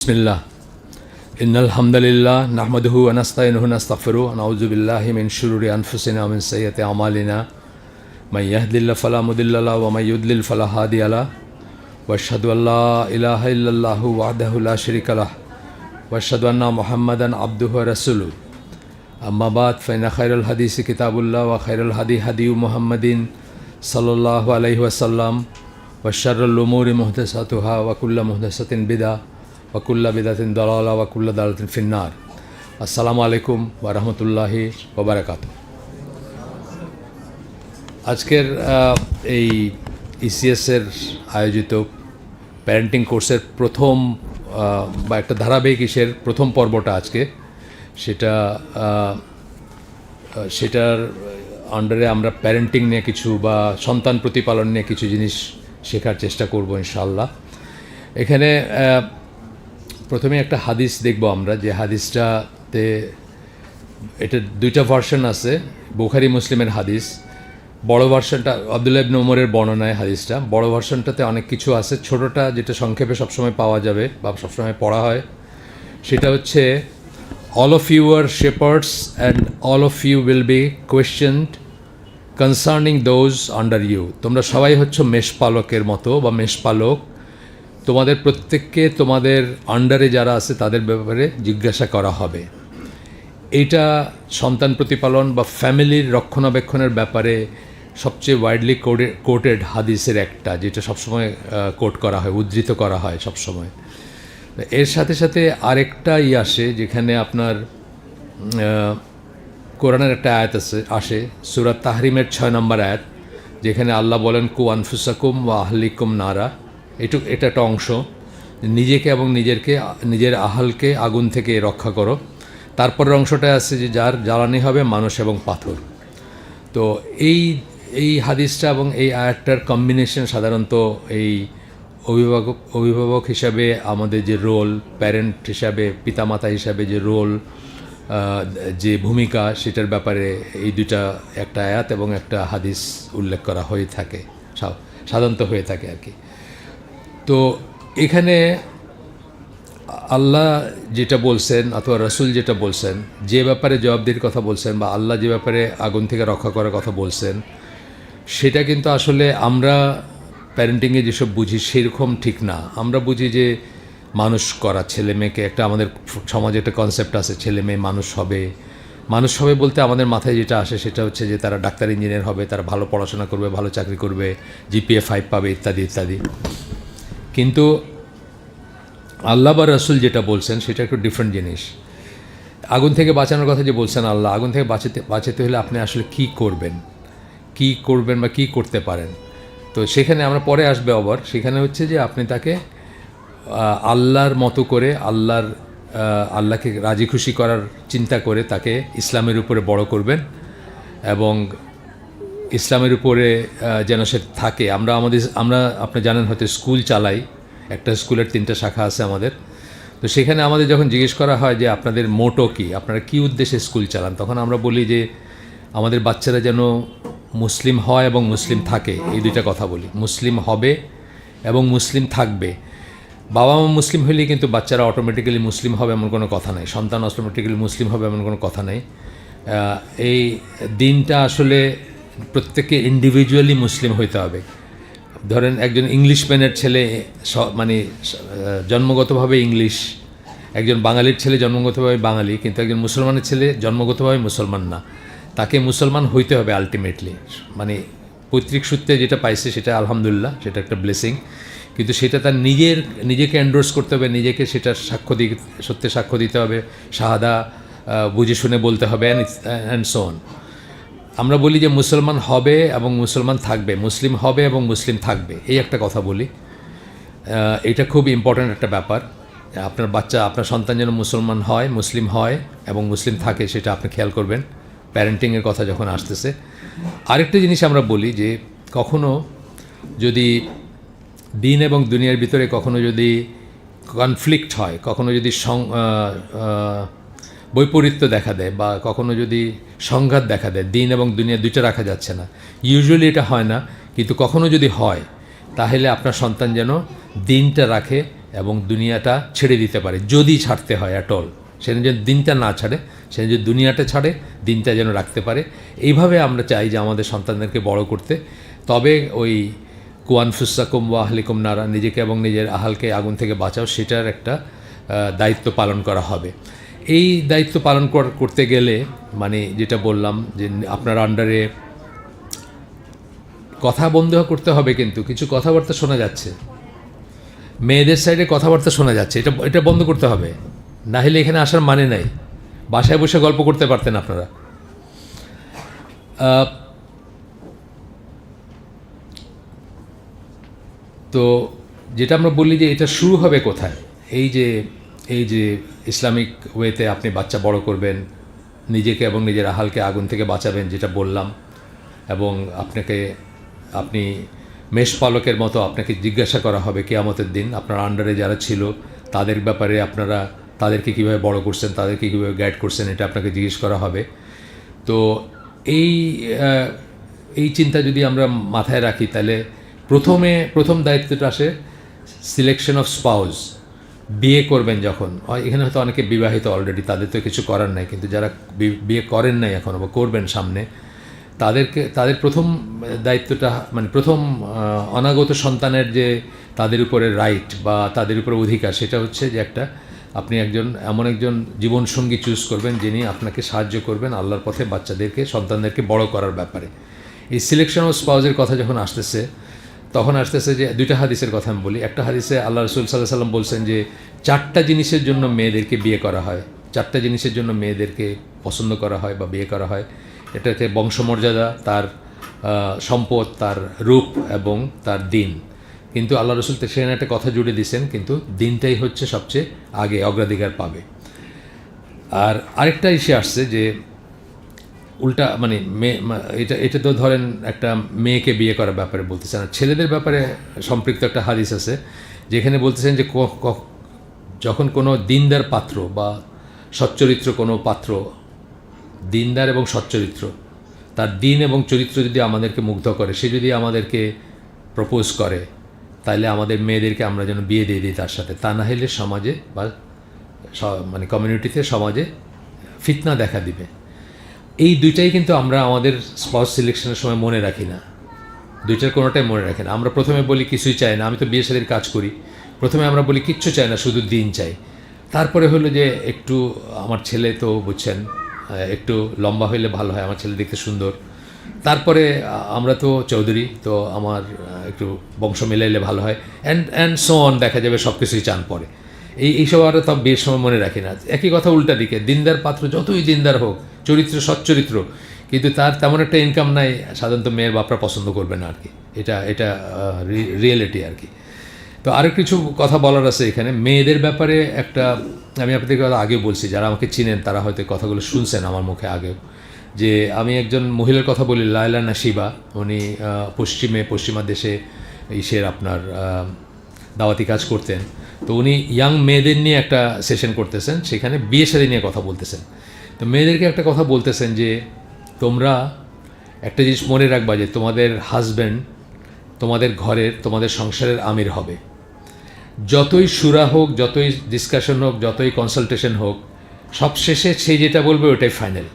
बिस्मिल्लाह इन्नल हम्दुलिल्लाह नहमदुहु व नस्तईनुहु व नस्तगफिरुहु व नऊज़ु बिल्लाहि मिन शुरूरि अनफुसिना व मिन सय्यिआति अमालिना मन यहदिल्लाहु फला मुदिल्ल लहु व मन युद्लिल फला हादिय लहु व अशहदु अल्ला इलाहा इल्लल्लाहु वहदहु ला शरीका लहु व अशहदु अन्ना मुहम्मदन अब्दुहु व रसूलुहु अम्मा बाद फ़इन्न खैरुल हदीसि किताबुल्लाह व खैरुल हदी हदीयु मुहम्मदिन सल्लल्लाहु अलैहि वसल्लम व शर्रुल उमूरि मुहदसातुहा व कुल्लु मुहदसातिन बिदअह वकुल्ला बिदातिन दलाला वकुल्ला दालातिन फिन्नार। अस्सलामु आलैकुम व रहमतुल्लाहि व बाराकातुहू। আজকের এই ইসিএসের আয়োজিত প্যারেন্টিং কোর্সের প্রথম বা একটা ধারাবাহিক ইসের প্রথম পর্বটা আজকে সেটার আন্ডারে আমরা প্যারেন্টিং নিয়ে কিছু বা সন্তান প্রতিপালন নিয়ে কিছু জিনিস শেখার চেষ্টা করব ইনশাআল্লাহ। এখানে প্রথমে একটা হাদিস দেখব আমরা, যে হাদিসটাতে এটা দুইটা ভার্সন আছে, বুখারী মুসলিমের হাদিস। বড় ভার্সনটা আব্দুল্লাহ ইবনে উমরের বর্ণনায় হাদিসটা, বড় ভার্সনটাতে অনেক কিছু আছে, ছোটোটা যেটা সংক্ষেপে সবসময় পাওয়া যাবে বা সবসময় পড়া হয় সেটা হচ্ছে all of you are shepherds and all of you will be questioned concerning those under you. তোমরা সবাই হচ্ছে মেষপালকের মতো বা মেষপালক, তোমাদের প্রত্যেককে তোমাদের আন্ডারে যারা আছে তাদের ব্যাপারে জিজ্ঞাসা করা হবে। এইটা সন্তান প্রতিপালন বা ফ্যামিলির রক্ষণাবেক্ষণের ব্যাপারে সবচেয়ে ওয়াইডলি কোটেড হাদিসের একটা, যেটা সবসময় কোট করা হয়, উদ্ধৃত করা হয় সবসময়। এর সাথে সাথে আরেকটা আসে যেখানে আপনার কোরআনের একটা আয়াত আসে সূরা তাহরিমের 6 নম্বর আয়াত, যেখানে আল্লাহ বলেন কু আনফুসাকুম ওয়া আহলিকুম নারা। এটা একটা অংশ, নিজেকে এবং নিজের আহালকে আগুন থেকে রক্ষা করো। তারপরের অংশটা আছে যে যার জ্বালানি হবে মানুষ এবং পাথর। তো এই হাদিসটা এবং এই আয়াতটার কম্বিনেশন সাধারণত এই অভিভাবক হিসাবে আমাদের যে রোল, প্যারেন্ট হিসাবে, পিতামাতা হিসাবে যে রোল, যে ভূমিকা, সেটার ব্যাপারে এই দুইটা, একটা আয়াত এবং একটা হাদিস উল্লেখ করা হয়ে থাকে, সাধারণত হয়ে থাকে আর কি। তো এখানে আল্লাহ যেটা বলছেন অথবা রাসূল যেটা বলছেন, যে ব্যাপারে জবাবদিহির কথা বলছেন বা আল্লাহ যে ব্যাপারে আগুন থেকে রক্ষা করার কথা বলছেন, সেটা কিন্তু আসলে আমরা প্যারেন্টিংয়ে যেসব বুঝি সেরকম ঠিক না। আমরা বুঝি যে মানুষ করা, ছেলে মেয়েকে, একটা আমাদের সমাজে একটা কনসেপ্ট আছে, ছেলে মেয়ে মানুষ হবে বলতে আমাদের মাথায় যেটা আসে সেটা হচ্ছে যে তারা ডাক্তার ইঞ্জিনিয়ার হবে, তারা ভালো পড়াশোনা করবে, ভালো চাকরি করবে, জিপিএ 5 পাবে, ইত্যাদি ইত্যাদি। কিন্তু আল্লাহ বা রাসূল যেটা বলছেন সেটা একটু ডিফারেন্ট জিনিস। আগুন থেকে বাঁচানোর কথা যে বলছেন আল্লাহ, আগুন থেকে বাঁচাতে হলে আপনি আসলে কী করবেন বা কী করতে পারেন। তো সেখানে আমরা পরে আসবে আবার, সেখানে হচ্ছে যে আপনি তাকে আল্লাহর মতো করে, আল্লাহকে রাজি খুশি করার চিন্তা করে তাকে ইসলামের উপরে বড় করবেন এবং ইসলামের উপরে যেন সে থাকে। আমরা আপনি জানেন হয়তো স্কুল চালাই, একটা স্কুলের 3টা শাখা আছে আমাদের। তো সেখানে আমাদের যখন জিজ্ঞেস করা হয় যে আপনাদের মোটো কী, আপনারা কী উদ্দেশ্যে স্কুল চালান, তখন আমরা বলি যে আমাদের বাচ্চারা যেন মুসলিম হয় এবং মুসলিম থাকে, এই দুইটা কথা বলি। মুসলিম হবে এবং মুসলিম থাকবে। বাবা মা মুসলিম হলেই কিন্তু বাচ্চারা অটোমেটিক্যালি মুসলিম হবে এমন কোনো কথা নেই, সন্তান অটোমেটিক্যালি মুসলিম হবে এমন কোনো কথা নেই। এই দিনটা আসলে প্রত্যেককে ইন্ডিভিজুয়ালি মুসলিম হইতে হবে। ধরেন একজন ইংলিশম্যানের ছেলে মানে জন্মগতভাবে ইংলিশ, একজন বাঙালির ছেলে জন্মগতভাবে বাঙালি, কিন্তু একজন মুসলমানের ছেলে জন্মগতভাবে মুসলমান না, তাকে মুসলমান হইতে হবে আলটিমেটলি। মানে পৈতৃক সূত্রে যেটা পাইছে সেটা আলহামদুলিল্লাহ, সেটা একটা ব্লেসিং, কিন্তু সেটা তার নিজেকে এন্ডোর্স করতে হবে, নিজেকে সেটার সত্যে সাক্ষ্য দিতে হবে, শাহাদা বুঝে শুনে বলতে হবে, অ্যান্ড সো অন। আমরা বলি যে মুসলমান হবে এবং মুসলমান থাকবে, মুসলিম হবে এবং মুসলিম থাকবে, এই একটা কথা বলি। এটা খুব ইম্পর্ট্যান্ট একটা ব্যাপার। আপনার বাচ্চা, আপনার সন্তান যেন মুসলমান হয়, মুসলিম হয় এবং মুসলিম থাকে, সেটা আপনি খেয়াল করবেন প্যারেন্টিংয়ের কথা যখন আসতেছে। আরেকটা জিনিস আমরা বলি যে কখনো যদি দিন এবং দুনিয়ার ভিতরে কখনো যদি কনফ্লিক্ট হয়, কখনো যদি বৈপরীত্য দেখা দেয় বা কখনো যদি সংঘাত দেখা দেয়, দিন এবং দুনিয়া দুইটা রাখা যাচ্ছে না, ইউজুয়ালি এটা হয় না, কিন্তু কখনো যদি হয় তাহলে আপনার সন্তান যেন দিনটা রাখে, এবং দুনিয়াটা ছেড়ে দিতে পারে, যদি ছাড়তে হয় অ্যাট অল। সে যেন দিনটা না ছাড়ে, সে যে দুনিয়াটা ছাড়ে, দিনটা যেন রাখতে পারে। এইভাবে আমরা চাই যে আমাদের সন্তানদেরকে বড় করতে। তবে ওই কুয়ানফুসাকুম ওয়া আহলিকুম নারা, নিজেকে এবং নিজের আহালকে আগুন থেকে বাঁচাও, সেটার একটা দায়িত্ব পালন করা হবে। এই দায়িত্ব পালন করতে গেলে মানে যেটা বললাম যে আপনার আন্ডারে কথা বন্ধ করতে হবে, কিন্তু কিছু কথাবার্তা শোনা যাচ্ছে, মেয়েদের সাইডে কথাবার্তা শোনা যাচ্ছে, এটা বন্ধ করতে হবে। না হলে এখানে আসার মানে নাই। বাসায় বসে গল্প করতে পারতেন আপনারা। তো যেটা আমরা বললি যে এটা শুরু হবে কোথায়, এই যে ইসলামিক ওয়েতে আপনি বাচ্চা বড় করবেন, নিজেকে এবং নিজের আহালকে আগুন থেকে বাঁচাবেন, যেটা বললাম, এবং আপনি মেষপালকের মতো আপনাকে জিজ্ঞাসা করা হবে কিয়ামতের দিন আপনার আন্ডারে যারা ছিল তাদের ব্যাপারে, আপনারা তাদেরকে কীভাবে বড় করছেন, তাদেরকে কীভাবে গাইড করছেন, এটা আপনাকে জিজ্ঞেস করা হবে। তো এই চিন্তা যদি আমরা মাথায় রাখি, তাহলে প্রথম দায়িত্বটা আসে সিলেকশন অফ স্পাউস। বিয়ে করবেন যখন, এখানে হয়তো অনেকে বিবাহিত অলরেডি, তাদের তো কিছু করার নাই, কিন্তু যারা বিয়ে করেন নাই এখনও বা করবেন সামনে, তাদের প্রথম দায়িত্বটা মানে প্রথম অনাগত সন্তানের যে তাদের উপরে রাইট বা তাদের উপরে অধিকার, সেটা হচ্ছে যে আপনি এমন একজন জীবনসঙ্গী চুজ করবেন যিনি আপনাকে সাহায্য করবেন আল্লাহর পথে বাচ্চাদেরকে, সন্তানদেরকে বড় করার ব্যাপারে। এই সিলেকশন অফ স্পাউসের কথা যখন আসতেছে, তখন আসতেছে যে দুইটা হাদিসের কথা আমি বলি। একটা হাদিসে আল্লাহ রসুল সাল্লাহ সাল্লাম বলছেন যে 4টা জিনিসের জন্য মেয়েদেরকে বিয়ে করা হয়, 4টা জিনিসের জন্য মেয়েদেরকে পছন্দ করা হয় বা বিয়ে করা হয়। এটা হচ্ছে বংশমর্যাদা, তার সম্পদ, তার রূপ এবং তার দিন। কিন্তু আল্লাহ রসুল সেখানে একটা কথা জুড়ে দিয়েছেন, কিন্তু দিনটাই হচ্ছে সবচেয়ে আগে অগ্রাধিকার পাবে। আর আরেকটা ইস্যু আসছে যে উল্টা মানে এটা তো ধরেন একটা মেয়েকে বিয়ে করার ব্যাপারে বলতেছেন, আর ছেলেদের ব্যাপারে সম্পৃক্ত একটা হাদিস আছে যেখানে বলতেছেন যে যখন কোনো দিনদার পাত্র বা সচ্চরিত্র কোনো পাত্র, দিনদার এবং সচ্চরিত্র, তার দিন এবং চরিত্র যদি আমাদেরকে মুগ্ধ করে, সে যদি আমাদেরকে প্রপোজ করে, তাহলে আমাদের মেয়েদেরকে আমরা যেন বিয়ে দিয়ে দিই তার সাথে। তা না হলে সমাজে বা মানে কমিউনিটিতে, সমাজে ফিতনা দেখা দিবে। এই দুইটাই কিন্তু আমরা আমাদের স্পাউস সিলেকশনের সময় মনে রাখি না, দুইটার কোনোটাই মনে রাখি না। আমরা প্রথমে বলি কিছুই চাই না, আমি তো বিয়ে শাদীর কাজ করি, প্রথমে আমরা বলি কিচ্ছু চাই না, শুধু দিন চাই। তারপরে হলো যে একটু আমার ছেলে তো বুঝছেন একটু লম্বা হইলে ভালো হয়, আমার ছেলে দেখতে সুন্দর। তারপরে আমরা তো চৌধুরী, তো আমার একটু বংশ মিলাইলে ভালো হয়, অ্যান্ড সো অন, দেখা যাবে সব কিছুই চান পরে। এইসব আরও তো বিয়ের সময় মনে রাখি না। একই কথা উল্টা দিকে, দিনদার পাত্র যতই দিনদার হোক, চরিত্র সচ্চরিত্র, কিন্তু তার তেমন একটা ইনকাম নাই, সাধারণত মেয়ের বাপরা পছন্দ করবে না আর কি। এটা রিয়েলিটি আর কি। তো আরও কিছু কথা বলার আছে এখানে মেয়েদের ব্যাপারে। আমি আপনাদেরকে আগে বলছি, যারা আমাকে চিনেন তারা হয়তো কথাগুলো শুনছেন আমার মুখে আগেও, যে আমি একজন মহিলার কথা বলি, লায়লা নাসিবা। উনি পশ্চিমা দেশে আপনার দাওয়াতি কাজ করতেন। তো উনি ইয়াং মেয়েদের নিয়ে একটা সেশন করতেছেন, সেখানে বিয়ে শাদী নিয়ে কথা বলতেছেন। তো মেয়েদেরকে একটা কথা বলতেছেন যে তোমরা একটা জিনিস মনে রাখবা, যে তোমাদের হাজব্যান্ড তোমাদের ঘরের, তোমাদের সংসারের আমির হবে। যতই সুরা হোক, যতই ডিসকাশন হোক, যতই কনসালটেশন হোক, সবশেষে সে যেটা বলবে ওটাই ফাইনাল।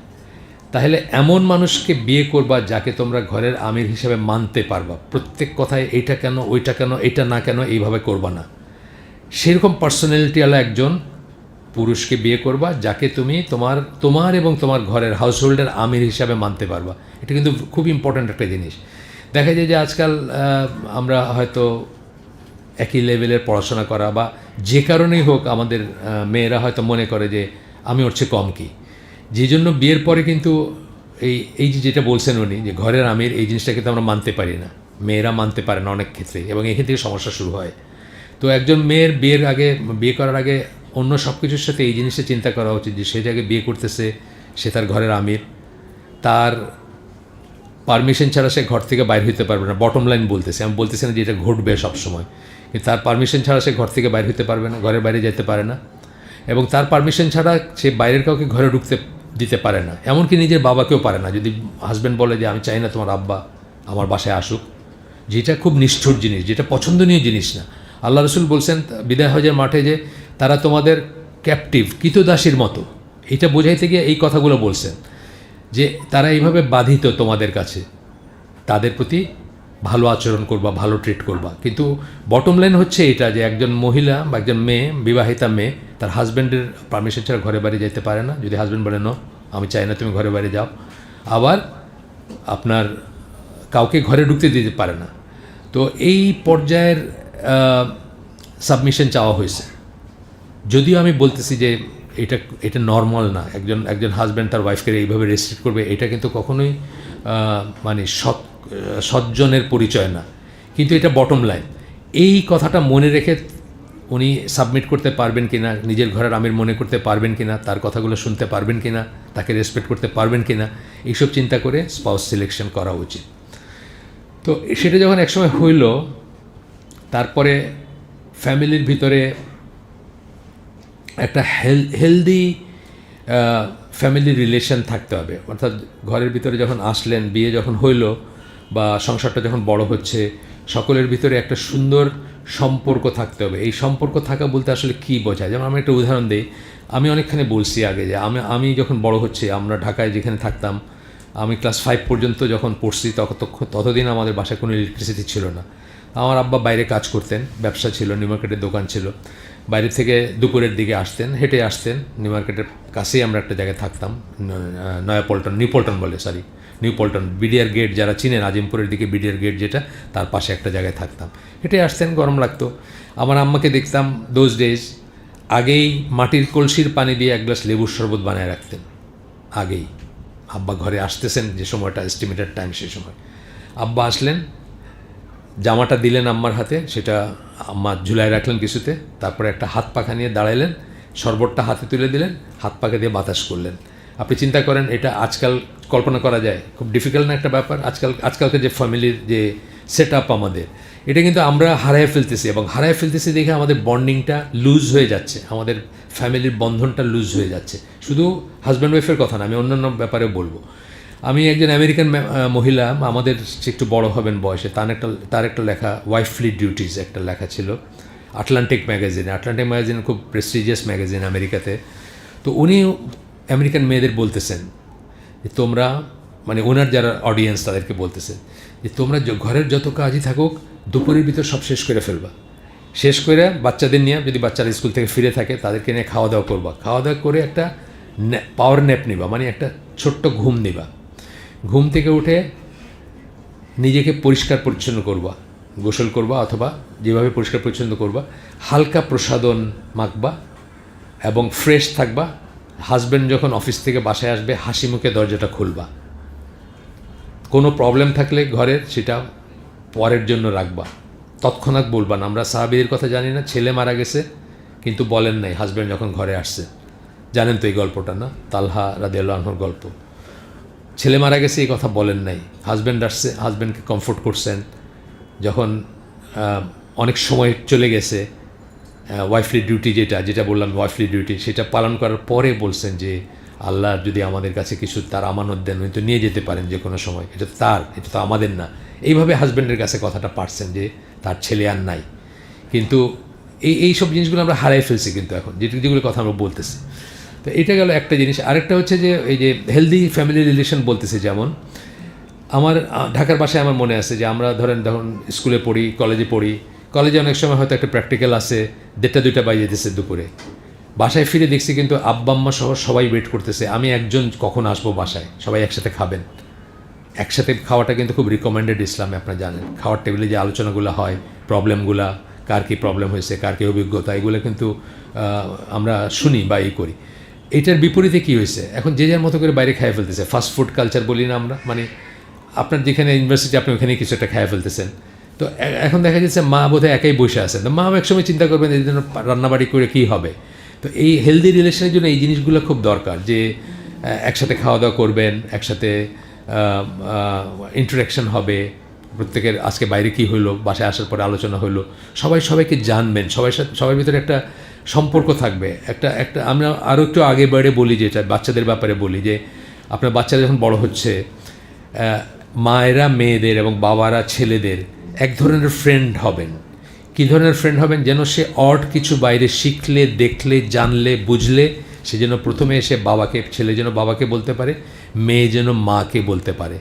তাহলে এমন মানুষকে বিয়ে করবা যাকে তোমরা ঘরের আমির হিসেবে মানতে পারবা, প্রত্যেক কথায় এইটা কেন, ওইটা কেন, এটা না কেন, এইভাবে করবা না। সেরকম পার্সোনালিটিওয়ালা একজন পুরুষকে বিয়ে করবা যাকে তুমি তোমার এবং তোমার ঘরের হাউসহোল্ডের আমির হিসাবে মানতে পারবা। এটা কিন্তু খুব ইম্পর্ট্যান্ট একটা জিনিস। দেখা যায় যে আজকাল আমরা হয়তো একই লেভেলের পড়াশোনা করা বা যে কারণেই হোক, আমাদের মেয়েরা হয়তো মনে করে যে আমি ওর চেয়ে কম কি, যে জন্য বিয়ের পরে কিন্তু এই যেটা বলছেন উনি, যে ঘরের আমির, এই জিনিসটা কিন্তু আমরা মানতে পারি না, মেয়েরা মানতে পারে না অনেক ক্ষেত্রে, এবং এখান থেকে সমস্যা শুরু হয়। তো একজন মেয়ের বিয়ে করার আগে অন্য সব কিছুর সাথে এই জিনিসটা চিন্তা করা উচিত যে সে যাকে বিয়ে করতেছে সে তার ঘরের আমির, তার পারমিশন ছাড়া সে ঘর থেকে বাইরে হতে পারবে না। বটম লাইন বলতেছে, আমি বলতেছি না যে এটা ঘটবে সবসময়, কিন্তু তার পারমিশন ছাড়া সে ঘর থেকে বাইরে হতে পারবে না, ঘরের বাইরে যেতে পারে না, এবং তার পারমিশন ছাড়া সে বাইরের কাউকে ঘরে ঢুকতে দিতে পারে না, এমনকি নিজের বাবাকেও পারে না। যদি হাজব্যান্ড বলে যে আমি চাই না তোমার আব্বা আমার বাসায় আসুক, যেটা খুব নিষ্ঠুর জিনিস, যেটা পছন্দনীয় জিনিস না। আল্লাহ রসুল বলছেন বিদায় হজের মাঠে যে তারা তোমাদের ক্যাপটিভ কৃতদাসীর মতো, এটা বোঝাইতে গিয়ে এই কথাগুলো বলছেন যে তারা এইভাবে বাধিত তোমাদের কাছে, তাদের প্রতি ভালো আচরণ করবা, ভালো ট্রিট করবা। কিন্তু বটম লাইন হচ্ছে এটা যে একজন মহিলা বা একজন মেয়ে, বিবাহিতা মেয়ে, তার হাজব্যান্ডের পারমিশন ছাড়া ঘরে বাড়ি যেতে পারে না। যদি হাজব্যান্ড বলে নো, আমি চাই না তুমি ঘরে বাড়ি যাও, আবার আপনার কাউকে ঘরে ঢুকতে দিতে পারে না। তো এই পর্যায়ের সাবমিশন চাওয়া হয়েছে। যদিও আমি বলতেছি যে এটা নর্মাল না, একজন হাজব্যান্ড তার ওয়াইফকে এইভাবে রেস্ট্রিক্ট করবে, এটা কিন্তু কখনোই মানে সজ্জনের পরিচয় না। কিন্তু এটা বটম লাইন। এই কথাটা মনে রেখে উনি সাবমিট করতে পারবেন কিনা, নিজের ঘরের আমির মনে করতে পারবেন কিনা, তার কথাগুলো শুনতে পারবেন কিনা, তাকে রেসপেক্ট করতে পারবেন কিনা, এইসব চিন্তা করে স্পাউস সিলেকশন করা উচিত। তো সেটা যখন একসময় হইল, তারপরে ফ্যামিলির ভিতরে একটা হেলদি ফ্যামিলি রিলেশন থাকতে হবে। অর্থাৎ ঘরের ভিতরে যখন আসলেন, বিয়ে যখন হইল বা সংসারটা যখন বড় হচ্ছে, সকলের ভিতরে একটা সুন্দর সম্পর্ক থাকতে হবে। এই সম্পর্ক থাকা বলতে আসলে কী বোঝায়? যেমন আমি একটা উদাহরণ দিই। আমি অনেকখানি বলছি আগে যে আমি যখন বড় হচ্ছি, আমরা ঢাকায় যেখানে থাকতাম, আমি ক্লাস 5 পর্যন্ত যখন পড়ছি ততদিন আমাদের বাসায় কোনো ইলেকট্রিসিটি ছিল না। আমার আব্বা বাইরে কাজ করতেন, ব্যবসা ছিল, নিউ মার্কেটের দোকান ছিল। বাইরে থেকে দুপুরের দিকে আসতেন, হেঁটে আসতেন। নিউ মার্কেটের কাছেই আমরা একটা জায়গায় থাকতাম, নিউ পল্টন বিডিআর গেট, যারা চিনেন আজিমপুরের দিকে বিডিআর গেট যেটা, তার পাশে একটা জায়গায় থাকতাম। হেঁটে আসতেন, গরম লাগতো। আমার আম্মাকে দেখতাম দোজ ডেজ আগেই মাটির কলসির পানি দিয়ে এক গ্লাস লেবুর শরবত বানায় রাখতেন। আগেই আব্বা ঘরে আসতেছেন, যে সময়টা এস্টিমেটেড টাইম, সেই সময় আব্বা আসলেন, জামাটা দিলেন আম্মার হাতে, সেটা আম্মা ঝুলায় রাখলেন কিছুতে, তারপরে একটা হাত পাখা নিয়ে দাঁড়াইলেন, শরবতটা হাতে তুলে দিলেন, হাত পাখা দিয়ে বাতাস করলেন। আপনি চিন্তা করেন, এটা আজকাল কল্পনা করা যায়? খুব ডিফিকাল্ট না একটা ব্যাপার? আজকালকে যে ফ্যামিলির যে সেট আপ আমাদের, এটা কিন্তু আমরা হারায় ফেলতেছি, এবং হারায় ফেলতেছি দেখে আমাদের বন্ডিংটা লুজ হয়ে যাচ্ছে, আমাদের ফ্যামিলির বন্ধনটা লুজ হয়ে যাচ্ছে। শুধু হাজব্যান্ড ওয়াইফের কথা না, আমি অন্যান্য ব্যাপারেও বলবো। আমি একজন আমেরিকান মহিলা, আমাদের একটু বড় হবেন বয়সে, তার একটা লেখা ওয়াইফলি ডিউটিস একটা লেখা ছিল আটলান্টিক ম্যাগাজিন খুব প্রেস্টিজিয়াস ম্যাগাজিন আমেরিকাতে। তো উনি আমেরিকান মেয়েদের বলতেছেন যে তোমরা, মানে ওনার যারা অডিয়েন্স তাদেরকে বলতেছেন যে তোমরা ঘরের যত কাজই থাকুক, দুপুরের ভিতর সব শেষ করে ফেলবা। শেষ করে বাচ্চাদের নিয়ে, যদি বাচ্চারা স্কুল থেকে ফিরে থাকে, তাদেরকে নিয়ে খাওয়া দাওয়া করবা। খাওয়া দাওয়া করে একটা পাওয়ার ন্যাপ নিবা, মানে একটা ছোট্ট ঘুম নিবা। ঘুম থেকে উঠে নিজেকে পরিষ্কার পরিচ্ছন্ন করবা, গোসল করবা, অথবা যেভাবে পরিষ্কার পরিচ্ছন্ন করবা, হালকা প্রসাধন মাখবা এবং ফ্রেশ থাকবা। হাজব্যান্ড যখন অফিস থেকে বাসায় আসবে, হাসি মুখে দরজাটা খুলবা। কোনো প্রবলেম থাকলে ঘরের, সেটা পরের জন্য রাখবা, তৎক্ষণাৎ বলবা না। আমরা সাহাবীদের কথা জানি না, ছেলে মারা গেছে কিন্তু বলেন নাই হাজব্যান্ড যখন ঘরে আসছে। জানেন তো এই গল্পটা, না? তালহা রাদিয়াল্লাহু আনহুর গল্প। ছেলে মারা গেছে এই কথা বলেন নাই, হাজব্যান্ড আসছে, হাজব্যান্ডকে কমফোর্ট করছেন। যখন অনেক সময় চলে গেছে, ওয়াইফলি ডিউটি যেটা বললাম, ওয়াইফলি ডিউটি, সেটা পালন করার পরে বলছেন যে আল্লাহ যদি আমাদের কাছে কিছু তার আমানত দেন, উনি তো নিয়ে যেতে পারেন যে কোনো সময়, এটা তো আমাদের না। এইভাবে হাজব্যান্ডের কাছে কথাটা পারছেন যে তার ছেলে আর নাই। কিন্তু এই সব জিনিসগুলো আমরা হারাই ফেলছি কিন্তু এখন, যেগুলো কথা আমরা বলতেছি। তো এটা গেল একটা জিনিস। আরেকটা হচ্ছে যে এই যে হেলদি ফ্যামিলি রিলেশন বলতেছে, যেমন আমার ঢাকার বাসায় আমার মনে আছে যে আমরা ধরেন যখন স্কুলে পড়ি, কলেজে অনেক সময় হয়তো একটা প্র্যাকটিক্যাল আছে, 1টা-2টা বাজে যেতেছে দুপুরে। বাসায় ফিরে দেখছি কিন্তু আব্বা আম্মা সহ সবাই ওয়েট করতেছে আমি একজন কখন আসবো বাসায়, সবাই একসাথে খাবেন। একসাথে খাওয়াটা কিন্তু খুব রিকমেন্ডেড ইসলামে, আপনারা জানেন। খাওয়ার টেবিলে যে আলোচনাগুলো হয়, প্রবলেমগুলা, কার কী প্রবলেম হয়েছে, কার কী অভিজ্ঞতা, এগুলো কিন্তু আমরা শুনি বা করি। এটার বিপরীতে কী হয়েছে, এখন যে যার মতো করে বাইরে খেয়ে ফেলতেছে। ফাস্ট ফুড কালচার বলি না আমরা, মানে আপনার যেখানে ইউনিভার্সিটি, আপনি ওখানে কিছু একটা খেয়ে ফেলতেছেন। তো এখন দেখা যাচ্ছে মা বোধহয় একাই বসে আছেন, তো মা একসময় চিন্তা করবেন এই জন্য রান্নাবাড়ি করে কী হবে। তো এই হেলদি রিলেশনের জন্য এই জিনিসগুলো খুব দরকার, যে একসাথে খাওয়া দাওয়া করবেন, একসাথে ইন্টারাকশন হবে, প্রত্যেকের আজকে বাইরে কী হইলো, বাসায় আসার পরে আলোচনা হইলো, সবাইকে জানবেন, সবার ভিতরে একটা সম্পর্ক থাকবে। একটা আমরা আরও একটু আগে বাড়ে বলি, যেটা বাচ্চাদের ব্যাপারে বলি, যে আপনার বাচ্চারা যখন বড় হচ্ছে, মায়েরা মেয়েদের এবং বাবারা ছেলেদের এক ধরনের ফ্রেন্ড হবেন। কী ধরনের ফ্রেন্ড হবেন, যেন সে অড কিছু বাইরে শিখলে, দেখলে, জানলে, বুঝলে সে যেন প্রথমে এসে বাবাকে, ছেলে যেন বাবাকে বলতে পারে, মেয়ে যেন মাকে বলতে পারে।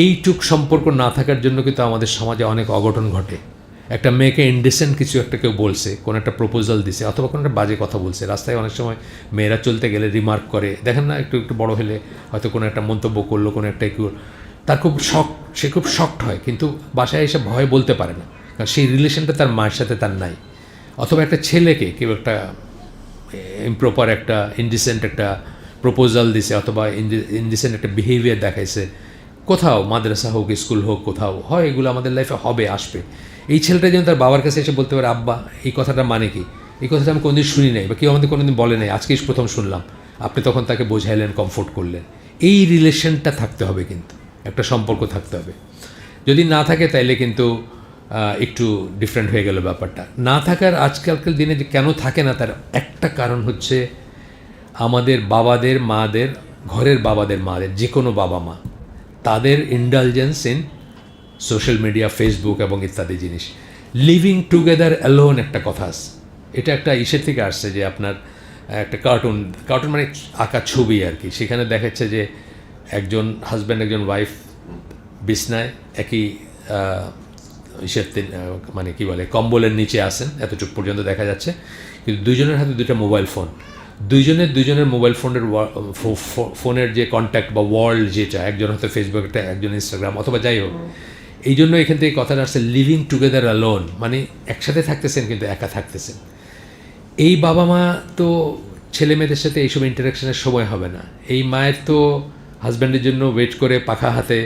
এইটুক সম্পর্ক না থাকার জন্য কিন্তু আমাদের সমাজে অনেক অঘটন ঘটে। একটা মেয়েকে ইনডিসেন্ট কিছু একটা কেউ বলছে, কোনো একটা প্রপোজাল দিছে, অথবা কোনো একটা বাজে কথা বলছে, রাস্তায় অনেক সময় মেয়েরা চলতে গেলে রিমার্ক করে, দেখেন না, একটু একটু বড় হলে হয়তো কোনো একটা মন্তব্য করলো, কোনো একটা একটু, তার খুব শক, সে খুব শকড হয়, কিন্তু বাসায় এসে ভয় বলতে পারে না, কারণ সেই রিলেশনটা তার মায়ের সাথে তার নাই। অথবা একটা ছেলেকে কেউ একটা ইমপ্রপার একটা ইনডিসেন্ট একটা প্রপোজাল দিছে, অথবা ইনডিসেন্ট একটা বিহেভিয়ার দেখাইছে কোথাও, মাদ্রাসা হোক, স্কুল হোক, কোথাও হয়, এগুলো আমাদের লাইফে হবে, আসবে। এই ছেলেটা যেন তার বাবার কাছে এসে বলতে পারে, আব্বা এই কথাটা মানে কি, এই কথাটা আমি কোনোদিন শুনি নাই, বা কেউ আমাদের কোনোদিন বলে নাই, আজকেই প্রথম শুনলাম। আপনি তখন তাকে বোঝাইলেন, কমফোর্ট করলেন। এই রিলেশনটা থাকতে হবে, কিন্তু একটা সম্পর্ক থাকতে হবে। যদি না থাকে তাইলে কিন্তু একটু ডিফারেন্ট হয়ে গেল ব্যাপারটা। না থাকার আজকালকার দিনে যে কেন থাকে না, তার একটা কারণ হচ্ছে আমাদের বাবাদের, মাদের, ঘরের বাবাদের, মাদের, যে কোনো বাবা মা, তাদের indulgence in social media, Facebook এবং ইত্যাদি জিনিস। লিভিং টুগেদার অ্যালোন একটা কথা আছে, এটা একটা ইসের থেকে আসছে, যে আপনার একটা কার্টুন মানে আঁকা ছবি আর কি। সেখানে দেখাচ্ছে যে একজন হাজব্যান্ড, একজন ওয়াইফ বিছনায় একই ইসের মানে কী বলে, কম্বলের নিচে আসেন, এতটুকু পর্যন্ত দেখা যাচ্ছে, কিন্তু দুইজনের হাতে দুইটা মোবাইল ফোন, দুইজনের মোবাইল ফোনের যে কন্ট্যাক্ট বা ওয়ার্ল্ড যেটা, একজন হয়তো ফেসবুক, একটা একজন ইনস্টাগ্রাম, অথবা যাই হোক। এই জন্য এখান থেকে কথাটা আসছে লিভিং টুগেদার অ্যালোন, মানে একসাথে থাকতেছেন কিন্তু একা থাকতেছেন। এই বাবা মা তো ছেলে মেয়েদের সাথে এইসব ইন্টারাকশনের সময় হবে না। এই মায়ের তো হাজব্যান্ডের জন্য ওয়েট করে পাখা হাতে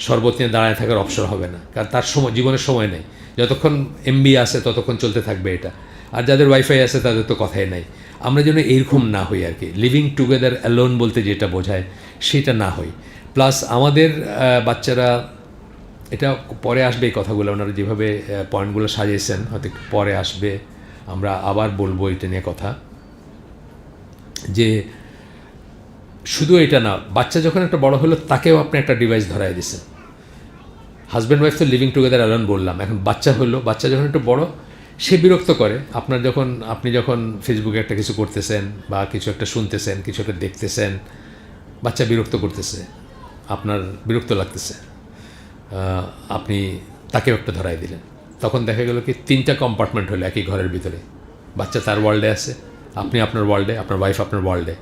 শরবত নিয়ে দাঁড়ায় থাকার অবসর হবে না, কারণ তার সময়, জীবনের সময় নেই। যতক্ষণ এমবি আসে ততক্ষণ চলতে থাকবে এটা। আর যাদের ওয়াইফাই আছে তাদের তো কথাই নাই। আমরা যেন এরকম না হই আর কি, লিভিং টুগেদার অ্যালোন বলতে যেটা বোঝায় সেটা না হই। প্লাস আমাদের বাচ্চারা, এটা পরে আসবে এই কথাগুলো, ওনারা যেভাবে পয়েন্টগুলো সাজিয়েছেন হয়তো একটু পরে আসবে, আমরা আবার বলবো এটা নিয়ে কথা, যে শুধু এটা না, বাচ্চা যখন একটা বড় হলো তাকেও আপনি একটা ডিভাইস ধরাই দিয়েছেন। হাজব্যান্ড ওয়াইফ তো লিভিং টুগেদার অ্যালোন বললাম, এখন বাচ্চা হলো, বাচ্চা যখন একটু বড়, সে বিরক্ত করে আপনি যখন ফেসবুকে একটা কিছু করতেছেন বা কিছু একটা শুনতেছেন, কিছু একটা দেখতেছেন, বাচ্চা বিরক্ত করতেছে, আপনার বিরক্ত লাগতেছে, আপনি তাকেও একটা ধরাই দিলেন। তখন দেখা গেল কি 3টা কম্পার্টমেন্ট হলো একই ঘরের ভিতরে, বাচ্চা তার ওয়ার্ল্ডে আছে, আপনি আপনার ওয়ার্ল্ডে, আপনার ওয়াইফ আপনার ওয়ার্ল্ডে।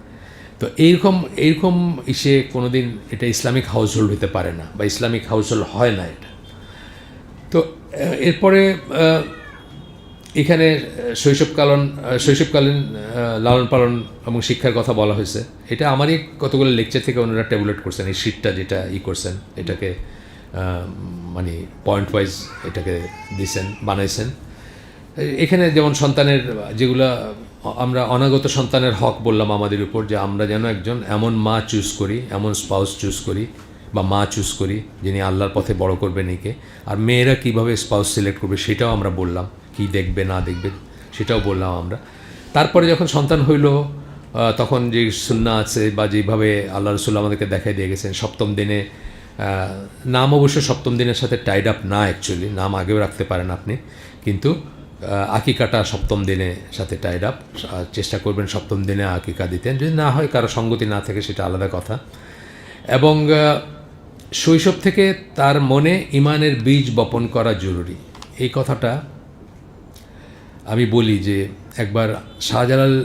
তো এইরকম ইসে কোনো দিন এটা ইসলামিক হাউস হোল্ড হতে পারে না, বা ইসলামিক হাউস হোল্ড হয় না এটা। তো এরপরে এখানে শৈশবকালীন লালন পালন এবং শিক্ষার কথা বলা হয়েছে। এটা আমারই কতগুলো লেকচার থেকে ওনারা ট্যাবুলেট করছেন, এই শিটটা যেটা করছেন, এটাকে মানে পয়েন্ট ওয়াইজ এটাকে দিয়েছেন, বানাইছেন। এখানে যেমন সন্তানের যেগুলো আমরা অনাগত সন্তানের হক বললাম আমাদের উপর, যে আমরা যেন একজন এমন মা চুজ করি, এমন স্পাউস চুজ করি বা মা চুজ করি যিনি আল্লাহর পথে বড় করবে একে। আর মেয়েরা কীভাবে স্পাউস সিলেক্ট করবে সেটাও আমরা বললাম, কি দেখবে না দেখবে সেটাও বললাম আমরা। তারপরে যখন সন্তান হইল, তখন যে সুন্নাহ আছে বা যেভাবে আল্লাহ রসুল আমাদেরকে দেখাই দিয়ে গেছেন, সপ্তম দিনে, নাম অবশ্য সপ্তম দিনের সাথে টাইড আপ না, অ্যাকচুয়ালি নাম আগেও রাখতে পারেন আপনি, কিন্তু আকিকাটা সপ্তম দিনের সাথে টাইড আপ, চেষ্টা করবেন সপ্তম দিনে আকিকা দিতেন, যদি না হয় কারো সঙ্গতি না থাকে সেটা আলাদা কথা। এবং শৈশব থেকে তার মনে ইমানের বীজ বপন করা জরুরি। এই কথাটা আমি বলি যে একবার শাহজালাল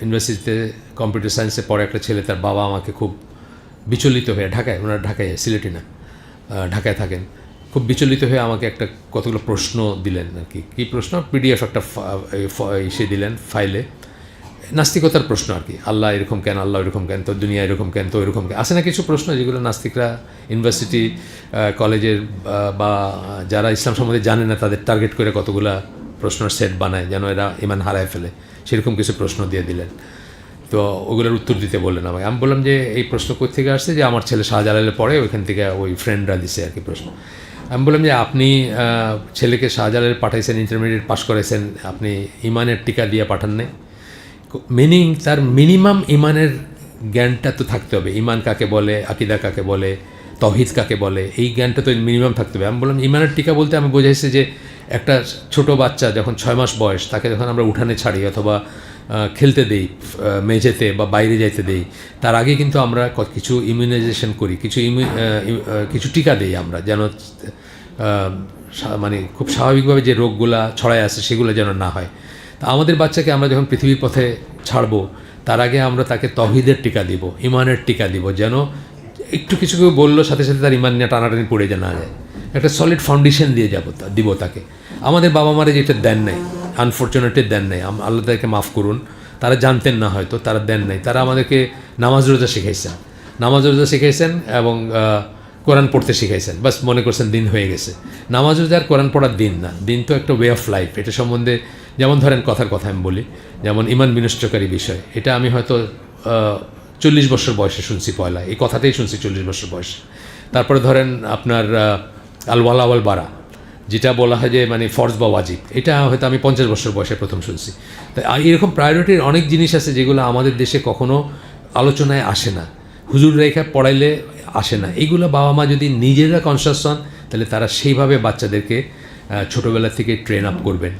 ইউনিভার্সিটিতে কম্পিউটার সায়েন্সে পড়ে একটা ছেলে, তার বাবা আমাকে খুব বিচলিত হয়ে, ওনারা ঢাকায়, সিলেটি না, ঢাকায় থাকেন, খুব বিচলিত হয়ে আমাকে একটা কতগুলো প্রশ্ন দিলেন আর কি। কী প্রশ্ন? পিডিএফ একটা সে দিলেন ফাইলে, নাস্তিকতার প্রশ্ন আর কি। আল্লাহ এরকম কেন, আল্লাহ এরকম কেন, তো দুনিয়া এরকম কেন, তো এরকম কেন, আছে না কিছু প্রশ্ন যেগুলো নাস্তিকরা ইউনিভার্সিটি কলেজের বা যারা ইসলাম সম্বন্ধে জানে না তাদের টার্গেট করে কতগুলা প্রশ্নের সেট বানায় যেন এরা ইমান হারায় ফেলে, সেরকম কিছু প্রশ্ন দিয়ে দিলেন। তো ওগুলোর উত্তর দিতে বললেন আমাকে। আমি বললাম যে এই প্রশ্ন কোত্থেকে আসছে, যে আমার ছেলে শাহজালালে পড়ে, ওইখান থেকে ওই ফ্রেন্ডরা দিছে আর কি প্রশ্ন। আমি বললাম যে আপনি ছেলেকে শাহজালালে পাঠাইছেন, ইন্টারমিডিয়েট পাস করাইছেন, আপনি ইমানের টিকা দিয়ে পাঠান নাই? মিনিং তার মিনিমাম ইমানের জ্ঞানটা তো থাকতে হবে। ইমান কাকে বলে, আকিদা কাকে বলে, তৌহিদ কাকে বলে, এই জ্ঞানটা তো মিনিমাম থাকতে হবে। আমি বললাম ইমানের টিকা বলতে আমি বোঝাইছে যে একটা ছোট বাচ্চা যখন 6 মাস বয়স, তাকে যখন আমরা উঠানে ছাড়ি অথবা খেলতে দেই মেঝেতে বা বাইরে যাইতে দেই, তার আগে কিন্তু আমরা কিছু ইমিউনাইজেশন করি, কিছু টিকা দেই আমরা, যেন মানে খুব স্বাভাবিকভাবে যে রোগগুলা ছড়ায় আসে সেগুলো যেন না হয়। তা আমাদের বাচ্চাকে আমরা যখন পৃথিবীর পথে ছাড়বো, তার আগে আমরা তাকে তৌহিদের টিকা দিব, ইমানের টিকা দিব, যেন একটু কিছু কেউ বললো সাথে সাথে তার ইমান নিয়ে টানাটানি পড়ে যে না যায়, একটা সলিড ফাউন্ডেশন দিয়ে দিব তাকে। আমাদের বাবা মারা যেটা দেন নাই, আনফর্চুনেটলি দেন নাই, আল্লাহ তাদেরকে মাফ করুন, তারা জানতেন না হয়তো, তারা দেন নাই। তারা আমাদেরকে নামাজ রোজা শিখাইছেন এবং কোরআন পড়তে শিখাইছেন, বাস মনে করছেন দিন হয়ে গেছে। নামাজ রোজা আর কোরআন পড়ার দিন না, দিন তো একটা ওয়ে অফ লাইফ। এটা সম্বন্ধে যেমন ধরেন কথার কথা আমি বলি, যেমন ইমান বিনষ্টকারী বিষয়, এটা আমি হয়তো 40 বছর বয়সে শুনছি, পয়লা এই কথাতেই শুনছি 40 বছর বয়সে। তারপরে ধরেন আপনার আল ওয়ালা ওয়াল বারা, যেটা বলা হয় যে মানে ফরজ বা ওয়াজিব, এটা হয়তো আমি 50 বছর বয়সে প্রথম শুনছি। তাই এরকম প্রায়োরিটির অনেক জিনিস আছে যেগুলো আমাদের দেশে কখনো আলোচনায় আসে না, হুজুর রেখা পড়াইলে আসে না। এইগুলো বাবা মা যদি নিজেরা কনসাস হন, তাহলে তারা সেইভাবে বাচ্চাদেরকে ছোটোবেলা থেকে ট্রেন আপ করবেন।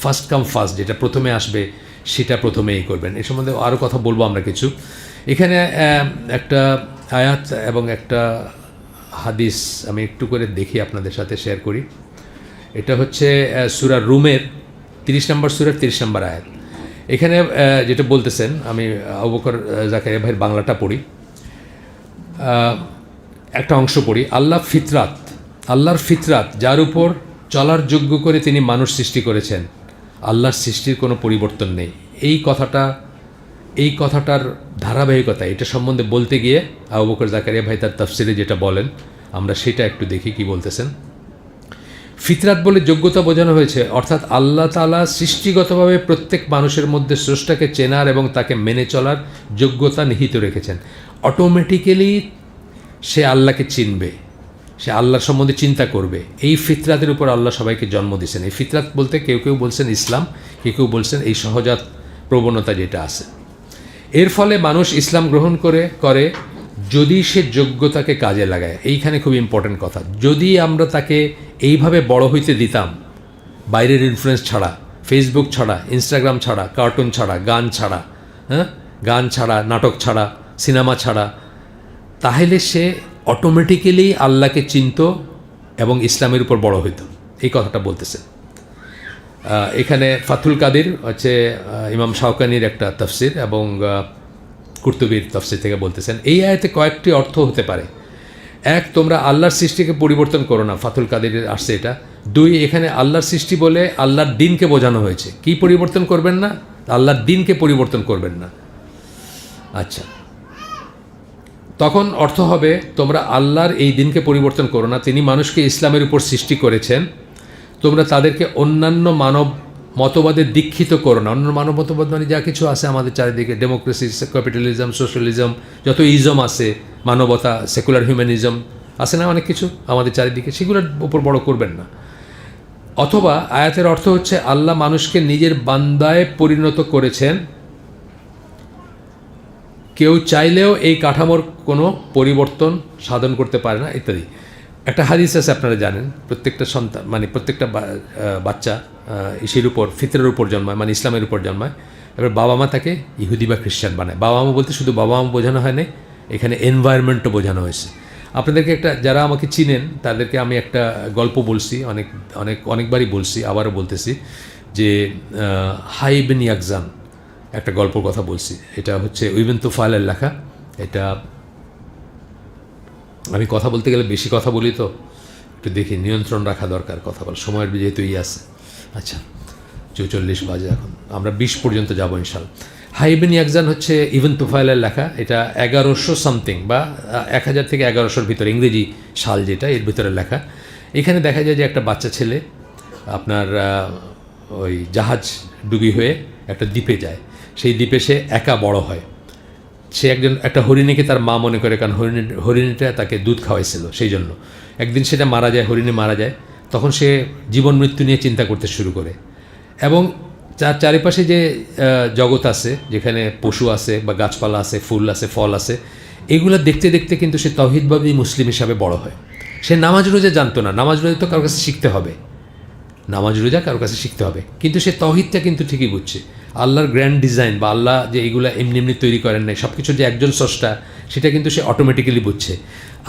ফার্স্ট কাম ফার্স্ট, যেটা প্রথমে আসবে সেটা প্রথমেই করবেন। এ সম্বন্ধে আরও কথা বলবো আমরা কিছু। এখানে একটা আয়াত এবং একটা হাদিস আমি একটু করে দেখি আপনাদের সাথে শেয়ার করি। এটা হচ্ছে সূরা রুমের 30 নম্বর সূরার 30 নম্বর আয়াত। এখানে যেটা বলতেছেন, আমি আবু বকর জাকারিয়া ভাইয়ের বাংলাটা পড়ি, একটা অংশ পড়ি। আল্লাহর ফিতরাত যার উপর চলার যোগ্য করে তিনি মানুষ সৃষ্টি করেছেন, আল্লাহর সৃষ্টির কোনো পরিবর্তন নেই। এই কথাটার ধারাবাহিকতা, এটা সম্বন্ধে বলতে গিয়ে আবু বকর জাকারিয়া ভাই তার তাফসিরে যেটা বলেন, আমরা সেটা একটু দেখি কি বলতেছেন। ফিতরাত বলে যোগ্যতা বোঝানো হয়েছে, অর্থাৎ আল্লাহ তাআলা সৃষ্টিগতভাবে প্রত্যেক মানুষের মধ্যে স্রষ্টাকে চেনার এবং তাকে মেনে চলার যোগ্যতা নিহিত রেখেছেন। অটোমেটিক্যালি সে আল্লাহকে চিনবে, সে আল্লাহর সম্বন্ধে চিন্তা করবে। এই ফিতরাতের উপর আল্লাহ সবাইকে জন্ম দিয়েছেন। এই ফিতরাত বলতে কেউ কেউ বলছেন ইসলাম, কেউ বলছেন এই সহজাত প্রবণতা যেটা আছে। এর ফলে মানুষ ইসলাম গ্রহণ করে যদি সে যোগ্যতাকে কাজে লাগায়। এইখানে খুব ইম্পর্টেন্ট কথা, যদি আমরা তাকে এইভাবে বড় হইতে দিতাম, বাইরের ইনফ্লুয়েন্স ছাড়া, ফেসবুক ছাড়া, ইনস্টাগ্রাম ছাড়া, কার্টুন ছাড়া, গান ছাড়া, নাটক ছাড়া, সিনেমা ছাড়া, তাহলে সে অটোমেটিক্যালি আল্লাহকে চিনত এবং ইসলামের উপর বড় হইত। এই কথাটা বলতেছে। এখানে ফাথুল কাদির হচ্ছে ইমাম শাওকানির একটা তাফসির এবং কুরতুবির তাফসির থেকে বলতেছেন, এই আয়াতে কয়েকটি অর্থ হতে পারে। এক, তোমরা আল্লাহর সৃষ্টিকে পরিবর্তন করো না, ফাথুল কাদিরের আসছে এটা। দুই, এখানে আল্লাহর সৃষ্টি বলে আল্লাহর দিনকে বোঝানো হয়েছে। কি পরিবর্তন করবেন না? আল্লাহর দিনকে পরিবর্তন করবেন না। আচ্ছা, তখন অর্থ হবে তোমরা আল্লাহর এই দিনকে পরিবর্তন করো না, তিনি মানুষকে ইসলামের উপর সৃষ্টি করেছেন, তোমরা তাদেরকে অন্যান্য মানব মতবাদে দীক্ষিত করো না। অন্য মানব মতবাদ মানে যা কিছু আছে আমাদের চারিদিকে, ডেমোক্রেসি, ক্যাপিটালিজম, সোশ্যালিজম, যত ইজম আছে, মানবতা, সেকুলার হিউম্যানিজম আছে না অনেক কিছু আমাদের চারিদিকে, সেগুলোর উপর বড় করবেন না। অথবা আয়াতের অর্থ হচ্ছে আল্লাহ মানুষকে নিজের বান্দায় পরিণত করেছেন, কেউ চাইলেও এই কাঠামোর কোনো পরিবর্তন সাধন করতে পারে না, ইত্যাদি। একটা হাদিস আছে আপনারা জানেন, প্রত্যেকটা সন্তান মানে প্রত্যেকটা বাচ্চা ইসের উপর, ফিতরের উপর জন্মায়, মানে ইসলামের উপর জন্মায়। এবার বাবা মা তাকে ইহুদি বা খ্রিস্টান বানায়। বাবা মা বলতে শুধু বাবা মা বোঝানো হয় না, এখানে এনভায়রনমেন্টও বোঝানো হয়েছে। আপনাদেরকে একটা, যারা আমাকে চিনেন তাদেরকে আমি একটা গল্প বলছি, অনেকবারই বলছি, আবারও বলতেছি, যে হাই ইবন ইয়াকজান একটা গল্পর কথা বলছি। এটা হচ্ছে ইবন তুফাইলের লেখা। এটা আমি কথা বলতে গেলে বেশি কথা বলি, তো একটু দেখি, নিয়ন্ত্রণ রাখা দরকার কথা বল, সময়ের যেহেতু আছে। আচ্ছা, 44 বাজে, এখন আমরা 20 পর্যন্ত যাবো ইনশাল্লাহ। হাই ইবন ইয়াকজান হচ্ছে ইবন তুফাইলের লেখা। এটা 1100 সামথিং বা 1000 থেকে 1100-র ভিতরে, ইংরেজি সাল যেটা, এর ভিতরে লেখা। এখানে দেখা যায় যে একটা বাচ্চা ছেলে আপনার ওই জাহাজ ডুবি হয়ে একটা দ্বীপে যায়। সেই দ্বীপে সে একা বড় হয়। সে একটা হরিণীকে তার মা মনে করে, কারণ হরিণীটা তাকে দুধ খাওয়াইছিল, সেই জন্য। একদিন সেটা মারা যায়, হরিণী মারা যায়। তখন সে জীবন মৃত্যু নিয়ে চিন্তা করতে শুরু করে, এবং তার চারিপাশে যে জগৎ আছে, যেখানে পশু আছে বা গাছপালা আছে, ফুল আছে, ফল আছে, এগুলো দেখতে দেখতে কিন্তু সে তাওহীদবাদী মুসলিম হিসাবে বড় হয়। সে নামাজ রোজা জানতো না, নামাজ রোজা তো কারোর কাছে শিখতে হবে, নামাজ রোজা কারোর কাছে শিখতে হবে, কিন্তু সে তৌহিদটা কিন্তু ঠিকই বুঝছে। আল্লাহর গ্র্যান্ড ডিজাইন বা আল্লাহ যে এইগুলো এমনি এমনি তৈরি করেন নাই, সব কিছুর যে একজন স্রষ্টা সেটা কিন্তু সে অটোমেটিক্যালি বুঝছে।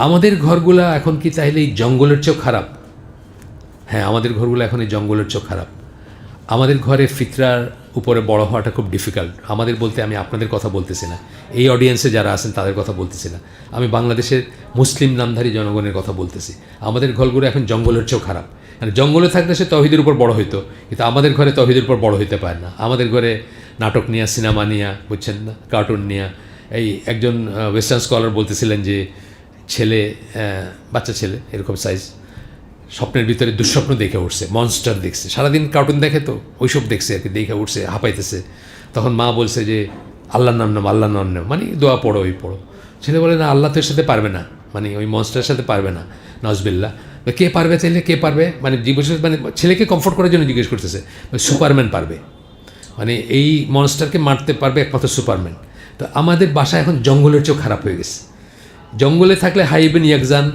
আমাদের ঘরগুলা এখন কি তাহলে এই জঙ্গলের চেয়েও খারাপ? হ্যাঁ, আমাদের ঘরগুলো এখন এই জঙ্গলের চেয়েও খারাপ। আমাদের ঘরে ফিতরার উপরে বড় হওয়াটা খুব ডিফিকাল্ট। আমাদের বলতে আমি আপনাদের কথা বলতেছি না, এই অডিয়েন্সে যারা আছেন তাদের কথা বলতেছি না, আমি বাংলাদেশের মুসলিম নামধারী জনগণের কথা বলতেছি। আমাদের ঘরগুলো এখন জঙ্গলের চেয়েও খারাপ। মানে জঙ্গলে থাকলে সে তৌহিদের উপর বড় হইতো, কিন্তু আমাদের ঘরে তৌহিদের উপর বড় হইতে পারে না। আমাদের ঘরে নাটক নিয়ে, সিনেমা নিয়ে, বুঝছেন না, কার্টুন নিয়ে। এই একজন ওয়েস্টার্ন স্কলার বলতেছিলেন যে ছেলে, বাচ্চা ছেলে এরকম সাইজ, স্বপ্নের ভিতরে দুঃস্বপ্ন দেখে উঠছে, মনস্টার দেখছে, সারাদিন কার্টুন দেখে তো ওইসব দেখছে আর কি, দেখে উঠছে, হাঁপাইতেছে। তখন মা বলছে যে আল্লাহর নাম নাম, আল্লাহর নাম নাম, মানে দোয়া পড়ো, ওই পড়ো। ছেলে বলে না, আল্লাহ তো এর সাথে পারবে না, মানে ওই মনস্টারের সাথে পারবে না, নজবিল্লা। কে পারবে চাইলে, কে পারবে, মানে জিজ্ঞেস, মানে ছেলেকে কমফোর্ট করার জন্য জিজ্ঞেস করতেছে। সুপারম্যান পারবে, মানে এই মনস্টারকে মারতে পারবে একমাত্র সুপারম্যান। তো আমাদের বাসা এখন জঙ্গলের চেয়েও খারাপ হয়ে গেছে। জঙ্গলে থাকলে হাইবেন ইয়াকজান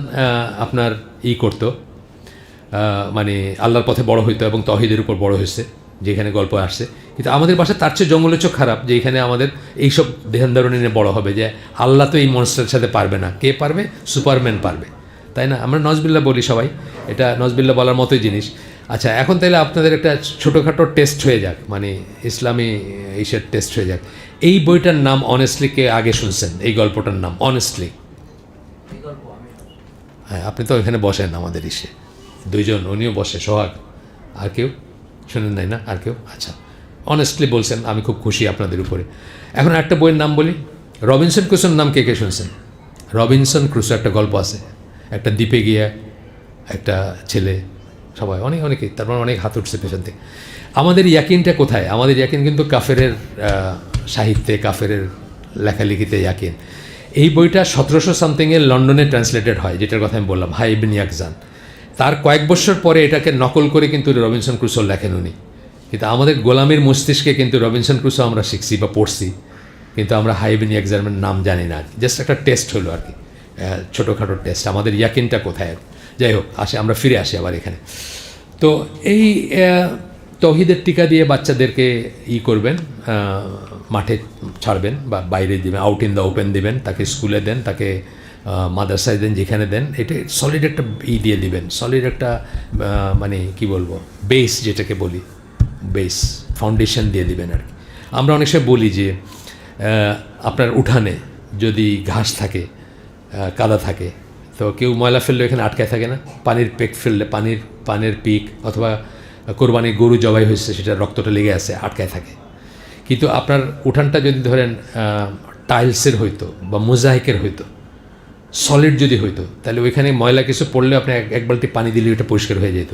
আপনার করতো, মানে আল্লাহর পথে বড় হইতো এবং তৌহিদের উপর বড় হয়েছে, যেখানে গল্প আসছে। কিন্তু আমাদের বাসা তার চেয়ে জঙ্গলের চেয়ে খারাপ, যে এখানে আমাদের এইসব ধ্যান ধারণা নিয়ে বড় হবে যে আল্লাহ তো এই মনস্টারের সাথে পারবে না, কে পারবে, সুপারম্যান পারবে, তাই না? আমরা নজবিল্লা বলি সবাই, এটা নজবিল্লা বলার মতোই জিনিস। আচ্ছা, এখন তাহলে আপনাদের একটা ছোটোখাটো টেস্ট হয়ে যাক, মানে ইসলামী ইসের টেস্ট হয়ে যাক। এই বইটার নাম অনেস্টলি কে আগে শুনছেন? এই গল্পটার নাম অনেস্টলি? হ্যাঁ, আপনি তো এখানে বসেন আমাদের ইসে, দুইজন, উনিও বসে, সোহাগ, আর কেউ শোনেন নাই না? আর কেউ? আচ্ছা, অনেস্টলি বলছেন, আমি খুব খুশি আপনাদের উপরে। এখন একটা বইয়ের নাম বলি, রবিনসন ক্রুসোর নাম কে কে শুনছেন? রবিনসন ক্রুসো একটা গল্প আছে, একটা দ্বীপে গিয়ে একটা ছেলে, সবাই অনেকে, তারপর অনেক হাত উঠছে পেছন থেকে। আমাদের ইয়াকিনটা কোথায়? আমাদের ইয়াকিন কিন্তু কাফেরের সাহিত্যে, কাফের লেখালেখিতে ইয়াকিন। এই বইটা 1700 সামথিংয়ে লন্ডনে ট্রান্সলেটেড হয়, যেটার কথা আমি বললাম, হাই ইবনে ইয়াকজান। তার কয়েক বছর পরে এটাকে নকল করে কিন্তু রবিনসন ক্রুসো লেখেন উনি। কিন্তু আমাদের গোলামের মস্তিষ্কে কিন্তু রবিনসন ক্রুসো আমরা শিখছি বা পড়ছি, কিন্তু আমরা হাই ইবনে ইয়াকজানের নাম জানি না। জাস্ট একটা টেস্ট হলো আর কি, ছোটোখাটো টেস্ট, আমাদের ইয়াকিনটা কোথায়। যাই হোক, আমরা ফিরে আসি আবার এখানে। তো এই তৌহিদের টিকা দিয়ে বাচ্চাদেরকে করবেন, মাঠে ছাড়বেন বা বাইরে দিবেন, আউট ইন দ্য ওপেন দিবেন, তাকে স্কুলে দেন, তাকে মাদ্রাসায় দেন, যেখানে দেন, এটা সলিড একটা দিয়ে দিবেন, সলিড একটা মানে কি বলবো, বেস, যেটাকে বলি বেস, ফাউন্ডেশন দিয়ে দিবেন আর কি। আমরা অনেক সময় বলি যে আপনার উঠানে যদি ঘাস থাকে, কাদা থাকে, তো কেউ ময়লা ফেললে এখানে আটকায় থাকে না? পানির পেক ফেললে, পানির পিক, অথবা কোরবানির গরু জবাই হয়েছে, সেটা রক্তটা লেগে আছে, আটকায় থাকে। কিন্তু আপনার উঠানটা যদি ধরেন টাইলসের হইতো বা মোজাইকের হইতো, সলিড যদি হইতো, তাহলে ওইখানে ময়লা কিছু পড়লে আপনি এক বালতি পানি দিলে ওটা পরিষ্কার হয়ে যেত।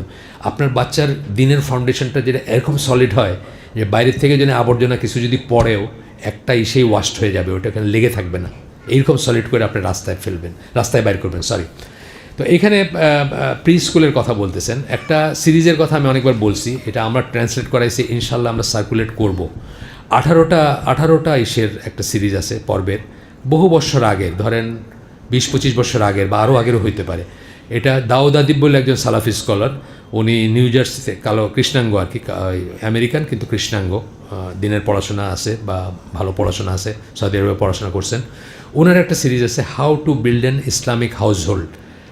আপনার বাচ্চার দিনের ফাউন্ডেশনটা যেটা এরকম সলিড হয় যে বাইরের থেকে যদি আবর্জনা কিছু যদি পড়েও একটা ইসেই ওয়াস্ট হয়ে যাবে, ওটা এখানে লেগে থাকবে না, এইরকম সলিড করে আপনি রাস্তায় ফেলবেন, রাস্তায় বাইর করবেন, সরি। তো এইখানে প্রি স্কুলের কথা বলতেছেন, একটা সিরিজের কথা আমি অনেকবার বলছি, এটা আমরা ট্রান্সলেট করাইছি, ইনশাল্লাহ আমরা সার্কুলেট করব। 18টা ইসের একটা সিরিজ আছে, পর্বের, বহু বছর আগের, ধরেন 20-25 বছর আগের বা আরও আগেরও হইতে পারে। এটা দাউদ আদিব বলে একজন সালাফি স্কলার, উনি নিউ জার্সিতে, কালো কৃষ্ণাঙ্গ আর কি, আমেরিকান কিন্তু কৃষ্ণাঙ্গ, দিনের পড়াশোনা আছে বা ভালো পড়াশোনা আছে, সৌদি আরবে পড়াশোনা করছেন। ওনার একটা সিরিজ আছে, how to build an Islamic house hold,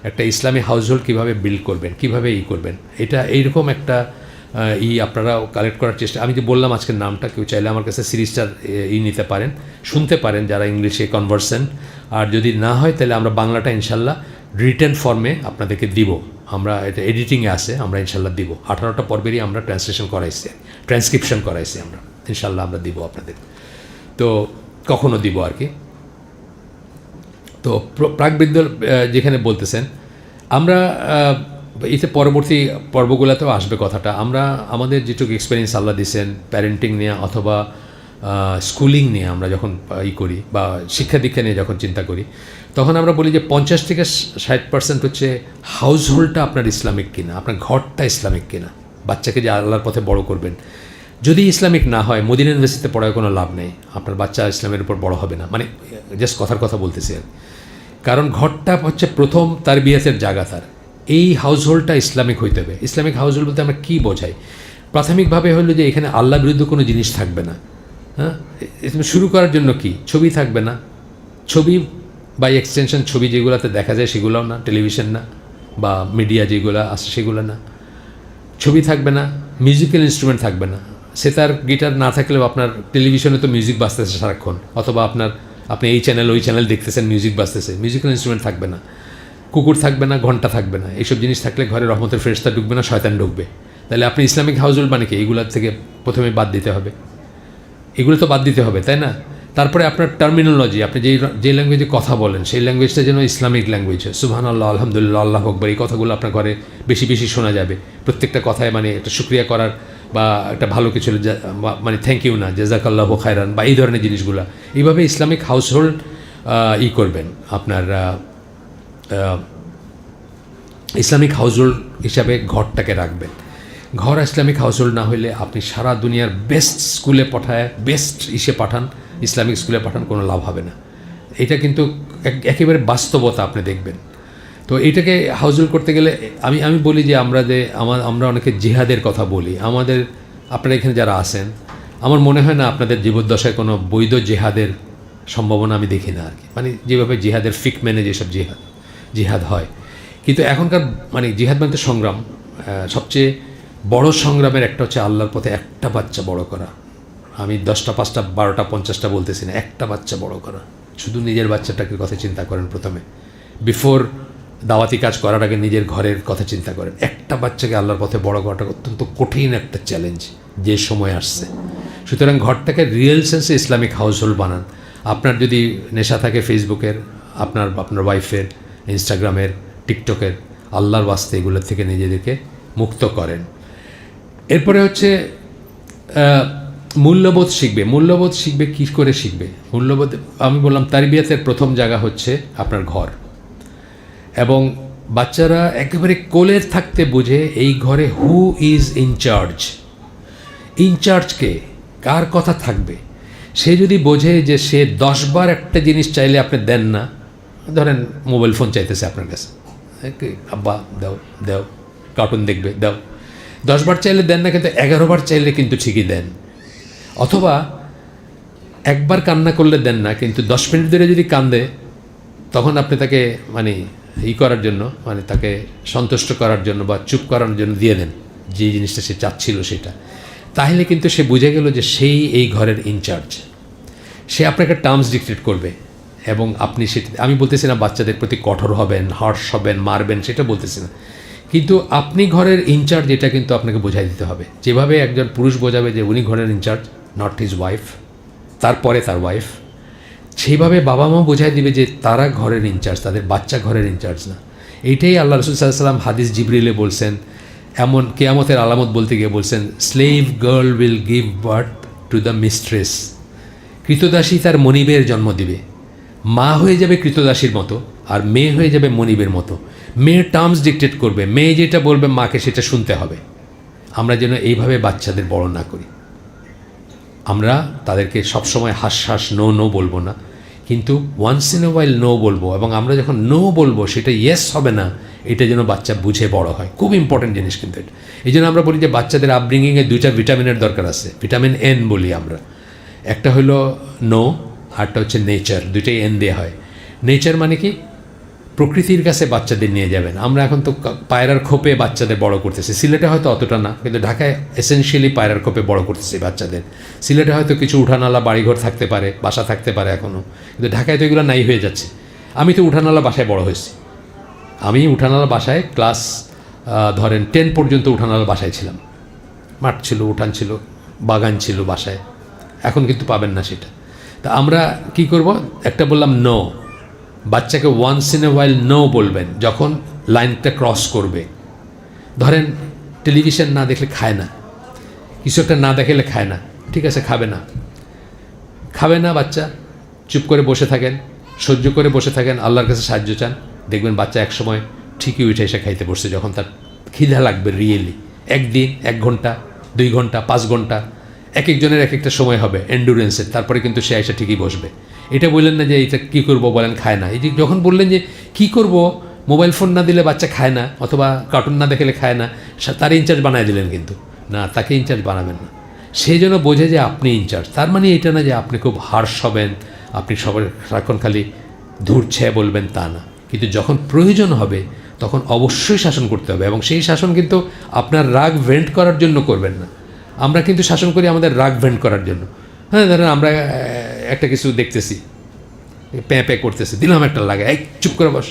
একটা ইসলামী হাউস হোল্ড কীভাবে বিল্ড করবেন, কীভাবে করবেন, এটা এইরকম একটা আপনারাও কালেক্ট করার চেষ্টা। আমি যে বললাম আজকের নামটা, কেউ চাইলে আমার কাছে সিরিজটার নিতে পারেন, শুনতে পারেন যারা ইংলিশে কনভার্সেন্ট, আর যদি না হয় তাহলে আমরা বাংলাটা ইনশাল্লাহ রিটেন ফর্মে আপনাদেরকে দিব, আমরা এটা এডিটিংয়ে আছে, আমরা ইনশাল্লাহ দিব। 18টা পর্বেরই আমরা ট্রান্সক্রিপশন করাইছি আমরা, ইনশাল্লাহ আমরা দিব আপনাদের, তো কখনও দিব আর কি। তো প্রাকবৃদ্ধ যেখানে বলতেছেন, আমরা এতে পরবর্তী পর্বগুলোতেও আসবে কথাটা, আমরা আমাদের যেটুকু এক্সপিরিয়েন্স আল্লাহ দিয়েছেন প্যারেন্টিং নিয়ে অথবা স্কুলিং নিয়ে, আমরা যখন করি বা শিক্ষা দীক্ষা নিয়ে যখন চিন্তা করি, তখন আমরা বলি যে 50 থেকে 60% হচ্ছে হাউস হোল্ডটা আপনার ইসলামিক কিনা, আপনার ঘরটা ইসলামিক কিনা, বাচ্চাকে যে আল্লাহর পথে বড় করবেন। যদি ইসলামিক না হয়, মদিনা ইউনিভার্সিটিতে পড়ায় কোনো লাভ নেই, আপনার বাচ্চা ইসলামের উপর বড় হবে না, মানে জাস্ট কথার কথা বলতেছি আর। কারণ ঘরটা হচ্ছে প্রথম তারবিয়াতের জায়গা, তার এই হাউসহোল্ডটা ইসলামিক হইতে হবে। ইসলামিক হাউসহোল্ড বলতে আমরা কী বোঝাই? প্রাথমিকভাবে হলো যে এখানে আল্লাহ বিরুদ্ধে কোনো জিনিস থাকবে না। হ্যাঁ, শুরু করার জন্য কি, ছবি থাকবে না, ছবি বাই এক্সটেনশন ছবি যেগুলোতে দেখা যায় সেগুলোও না, টেলিভিশন না বা মিডিয়া যেগুলো আছে সেগুলো না, ছবি থাকবে না, মিউজিক্যাল ইনস্ট্রুমেন্ট থাকবে না। সেতার গিটার না থাকলেও আপনার টেলিভিশনে তো মিউজিক বাজতেছে সারাক্ষণ, অথবা আপনি এই চ্যানেল ওই চ্যানেল দেখতেছেন, মিউজিক বাজতেছে, মিউজিক্যাল ইনস্ট্রুমেন্ট থাকবে না, কুকুর থাকবে না, ঘন্টা থাকবে না। এইসব জিনিস থাকলে ঘরে রহমতের ফেরেশতা ঢুকবে না, শয়তান ঢুকবে। তাহলে আপনি ইসলামিক হাউসহোল্ড মানে কি, এইগুলোর থেকে প্রথমে বাদ দিতে হবে, এগুলো তো বাদ দিতে হবে, তাই না? তারপরে আপনার টার্মিনোলজি, আপনি যে ল্যাঙ্গুয়েজে কথা বলেন সেই ল্যাঙ্গুয়েজটা যেন ইসলামিক ল্যাঙ্গুয়েজ হয়। সুবহানাল্লাহ, আলহামদুলিল্লাহ, আল্লাহ আকবার, এই কথাগুলো আপনার ঘরে বেশি বেশি শোনা যাবে। প্রত্যেকটা কথায় মানে একটা শুকরিয়া করার বা একটা ভালো কিছু মানে থ্যাংক ইউ না, জাযাকাল্লাহু খায়রান বা এই ধরনের জিনিসগুলো। এইভাবে ইসলামিক হাউসহোল্ড করবেন আপনার, ইসলামিক হাউসহোল্ড হিসাবে ঘরটাকে রাখবেন। ঘর ইসলামিক হাউসহোল্ড না হলে আপনি সারা দুনিয়ার বেস্ট স্কুলে বেস্ট পাঠান, ইসলামিক স্কুলে পাঠান, কোনো লাভ হবে না। এটা কিন্তু একেবারে বাস্তবতা আপনি দেখবেন। তো এইটাকে হাউসহোল্ড করতে গেলে আমি বলি যে আমরা অনেকে জিহাদের কথা বলি। আপনারা এখানে যারা আছেন, আমার মনে হয় না আপনাদের জীবদ্দশায় কোনো বৈধ জিহাদের সম্ভাবনা আমি দেখি না আর কি। মানে যেভাবে জিহাদের ফিক মেনে যেসব জিহাদ হয়, কিন্তু এখনকার মানে জিহাদ মানে তো সংগ্রাম, সবচেয়ে বড় সংগ্রামের একটা হচ্ছে আল্লাহর পথে একটা বাচ্চা বড় করা। আমি 10টা 5টা 12টা 50টা বলতেছি না, একটা বাচ্চা বড় করা। শুধু নিজের বাচ্চাটাকে কথা চিন্তা করেন প্রথমে, বিফোর দাওয়াতি কাজ করার আগে নিজের ঘরের কথা চিন্তা করেন। একটা বাচ্চাকে আল্লাহর পথে বড় করাটা অত্যন্ত কঠিন একটা চ্যালেঞ্জ যে সময় আসছে। সুতরাং ঘরটাকে রিয়েল সেন্সে ইসলামিক হাউসহোল্ড বানান। আপনার যদি নেশা থাকে ফেসবুকের, আপনার ওয়াইফের, ইনস্টাগ্রামের, টিকটকের, আল্লাহর ওয়াস্তে এগুলোর থেকে নিজেদেরকে মুক্ত করেন। এরপরে হচ্ছে মূল্যবোধ শিখবে। কী করে শিখবে মূল্যবোধ? আমি বললাম তারবিয়াতের প্রথম জায়গা হচ্ছে আপনার ঘর, এবং বাচ্চারা একেবারে কোলে থাকতে বুঝে এই ঘরে হু ইজ ইনচার্জকে, কার কথা থাকবে। সে যদি বোঝে যে সে 10 বার একটা জিনিস চাইলে আপনি দেন না, ধরেন মোবাইল ফোন চাইতেছে আপনার কাছে, আব্বা দাও দাও, কার্টুন দেখবে দাও, 10 বার চাইলে দেন না, কিন্তু 11 বার চাইলে কিন্তু ঠিকই দেন। অথবা একবার কান্না করলে দেন না, কিন্তু 10 মিনিট ধরে যদি কান্দে, তখন আপনি তাকে মানে করার জন্য, মানে তাকে সন্তুষ্ট করার জন্য বা চুপ করানোর জন্য দিয়ে দেন যে জিনিসটা সে চাচ্ছিল সেটা। তাহলে কিন্তু সে বুঝে গেল যে সেই এই ঘরের ইনচার্জ। সে আপনাকে টার্মস ডিক্টেট করবে, এবং আপনি সেটা, আমি বলতেছি না বাচ্চাদের প্রতি কঠোর হবেন, হার্শ হবেন, মারবেন, সেটা বলতেছি না, কিন্তু আপনি ঘরের ইনচার্জ এটা কিন্তু আপনাকে বোঝাই দিতে হবে। যেভাবে একজন পুরুষ বোঝাবে যে উনি ঘরের ইনচার্জ, নট হিজ ওয়াইফ, তারপরে তার ওয়াইফ, সেইভাবে বাবা মা বোঝাই দিবে যে তারা ঘরের ইনচার্জ, তাদের বাচ্চা ঘরের ইনচার্জ না। এইটাই আল্লাহ রাসূল সাল্লাল্লাহু আলাইহি ওয়াসাল্লাম হাদিস জিবরিলে বলছেন, এমন কিয়ামতের আলামত বলতে গিয়ে বলছেন, slave girl will give birth to the mistress. কৃতদাসী তার মনিবের জন্ম দিবে। মা হয়ে যাবে কৃতদাসীর মতো, আর মেয়ে হয়ে যাবে মনিবের মতো। মেয়ে টার্মস ডিক্টেট করবে, মেয়ে যেটা বলবে মাকে সেটা শুনতে হবে। আমরা যেন এইভাবে বাচ্চাদের বড় না করি। আমরা তাদেরকে সবসময় হাস নো বলবো না, কিন্তু once in a while no বলবো, এবং আমরা যখন নো বলবো সেটা ইয়েস হবে না, এটা যেন বাচ্চা বুঝে বড় হয়। খুব ইম্পর্টেন্ট জিনিস কিন্তু এটা। এই জন্য আমরা বলি যে বাচ্চাদের আপব্রিঙ্গিংয়ে 2টা ভিটামিনের দরকার আছে। ভিটামিন এন বলি আমরা, একটা হলো নো, আরটা হচ্ছে নেচার। 2টাই এন দেওয়া হয়। নেচার মানে কি? প্রকৃতির কাছে বাচ্চাদের নিয়ে যাবেন। আমরা এখন তো পায়রার খোপে বাচ্চাদের বড় করতেছি। সিলেটে হয়তো অতটা না, কিন্তু ঢাকায় এসেনশিয়ালি পায়রার খোপে বড় করতেছি বাচ্চাদের। সিলেটে হয়তো কিছু উঠানালা বাড়িঘর থাকতে পারে, বাসা থাকতে পারে এখনও, কিন্তু ঢাকায় তো এগুলো নাই হয়ে যাচ্ছে। আমি তো উঠানালা বাসায় বড় হয়েছি। আমি উঠানালা বাসায় ক্লাস ধরেন 10 পর্যন্ত উঠানালা বাসায় ছিলাম। মাঠ ছিল, উঠান ছিল, বাগান ছিল বাসায়। এখন কিন্তু পাবেন না সেটা। তা আমরা কি করব? একটা বললাম নো, বাচ্চাকে once in a while no বলবেন যখন লাইনটা ক্রস করবে। ধরেন টেলিভিশন না দেখলে খায় না, কিছু একটা না দেখালে খায় না, ঠিক আছে, খাবে না বাচ্চা, চুপ করে বসে থাকেন, সহ্য করে বসে থাকেন, আল্লাহর কাছে সাহায্য চান, দেখবেন বাচ্চা এক সময় ঠিকই উঠে এসে খাইতে বসছে যখন তার খিদা লাগবে রিয়েলি। 1 দিন, 1 ঘন্টা, 2 ঘন্টা, 5 ঘন্টা, এক একজনের এক একটা সময় হবে এন্ডুরেন্সের, তারপরে কিন্তু সে এসে ঠিকই বসবে। এটা বললেন না যে এটা কী করবো, বলেন খায় না। এই যে যখন বললেন যে কী করবো, মোবাইল ফোন না দিলে বাচ্চা খায় না, অথবা কার্টুন না দেখলে খায় না, তার ইনচার্জ বানায় দিলেন, কিন্তু না, তাকে ইনচার্জ বানাবেন না। সেই জন্য বোঝে যে আপনি ইনচার্জ। তার মানে এটা না যে আপনি খুব হার্শ হবেন, আপনি সবার সারাক্ষণ খালি ধুরছে বলবেন, তা না। কিন্তু যখন প্রয়োজন হবে তখন অবশ্যই শাসন করতে হবে, এবং সেই শাসন কিন্তু আপনার রাগ ভেন্ট করার জন্য করবেন না। আমরা কিন্তু শাসন করি আমাদের রাগ ভেন্ট করার জন্য। হ্যাঁ, ধরেন আমরা একটা কিছু দেখতেছি, প্যাঁ প্যাঁ করতেছে, দিলাম একটা লাগে, এই চুপ করে বস।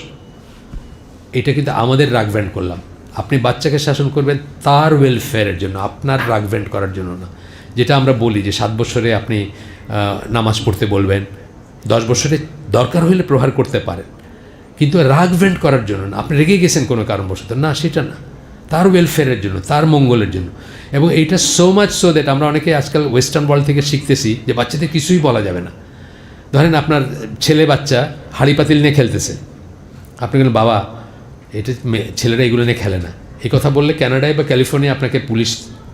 এটা কিন্তু আমাদের রাগ ভেন্ট করলাম। আপনি বাচ্চাকে শাসন করবেন তার ওয়েলফেয়ারের জন্য, আপনার রাগ ভেন্ট করার জন্য না। যেটা আমরা বলি যে 7 বছরে আপনি নামাজ পড়তে বলবেন, 10 বছরে দরকার হলে প্রহার করতে পারেন, কিন্তু রাগ ভেন্ট করার জন্য না। আপনি রেগে গেছেন কোনো কারণবশত, না, সেটা না, তার ওয়েলফেয়ারের জন্য, তার মঙ্গলের জন্য। এবং এইটা সো মাচ সো দ্যাট আমরা অনেকে আজকাল ওয়েস্টার্ন ওয়ার্ল্ড থেকে শিখতেছি যে বাচ্চাদের কিছুই বলা যাবে না। ধরেন আপনার ছেলে বাচ্চা হাঁড়ি পাতিল নিয়ে খেলতেছে, আপনি বলেন বাবা এটা ছেলেরা এগুলো নিয়ে খেলে না। এই কথা বললে কানাডায় বা ক্যালিফোর্নিয়া আপনাকে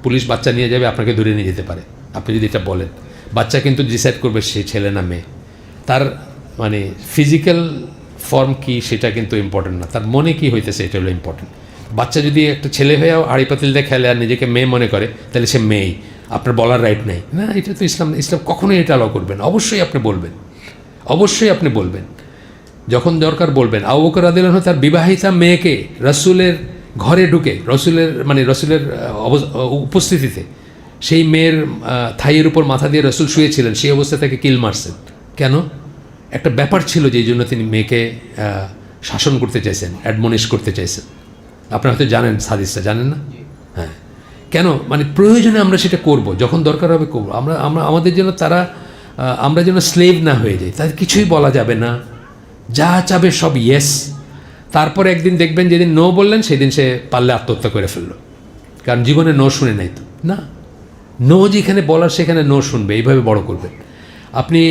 পুলিশ বাচ্চা নিয়ে যাবে, আপনাকে ধরে নিয়ে যেতে পারে আপনি যদি এটা বলেন। বাচ্চা কিন্তু ডিসাইড করবে সে ছেলে না মেয়ে। তার মানে ফিজিক্যাল ফর্ম কি সেটা কিন্তু ইম্পর্টেন্ট না, তার মনে কি হইতেছে এটা হলো ইম্পর্টেন্ট। বাচ্চা যদি একটা ছেলে হয়েও হাঁড়ি পাতিল দিয়ে খেলে আর নিজেকে মেয়ে মনে করে, তাহলে সে মেয়েই, আপনার বলার রাইট নেই। না, এটা তো ইসলাম কখনোই এটা অ্যালাউ করবেন। অবশ্যই আপনি বলবেন, অবশ্যই আপনি বলবেন, যখন দরকার বলবেন। আবু বকর রাদিয়াল্লাহু আনহু তার বিবাহিতা মেয়েকে রাসূলের ঘরে ঢুকে, রাসূলের উপস্থিতিতে সেই মেয়ের থাইয়ের উপর মাথা দিয়ে রাসূল শুয়েছিলেন, সেই অবস্থায় তাকে কিল মারছেন। কেন? একটা ব্যাপার ছিল যেই জন্য তিনি মেয়েকে শাসন করতে চাইছেন, অ্যাডমনিশ করতে চাইছেন। আপনারা হয়তো জানেন, হাদিসটা জানেন না? হ্যাঁ, কেন? মানে প্রয়োজনে আমরা সেটা করব, যখন দরকার হবে করব। আমরা আমাদের জন্য আমরা যেন স্লেভ না হয়ে যাই, তাদের কিছুই বলা যাবে না, যা চাবে সব ইয়েস। তারপর একদিন দেখবেন যেদিন নো বললেন সেদিন সে পারলে আত্মহত্যা করে ফেললো, কারণ জীবনে নো শুনে নাই তো। না, নো যেখানে বলার সেখানে নো শুনবে, এইভাবে বড় করবেন। আপনি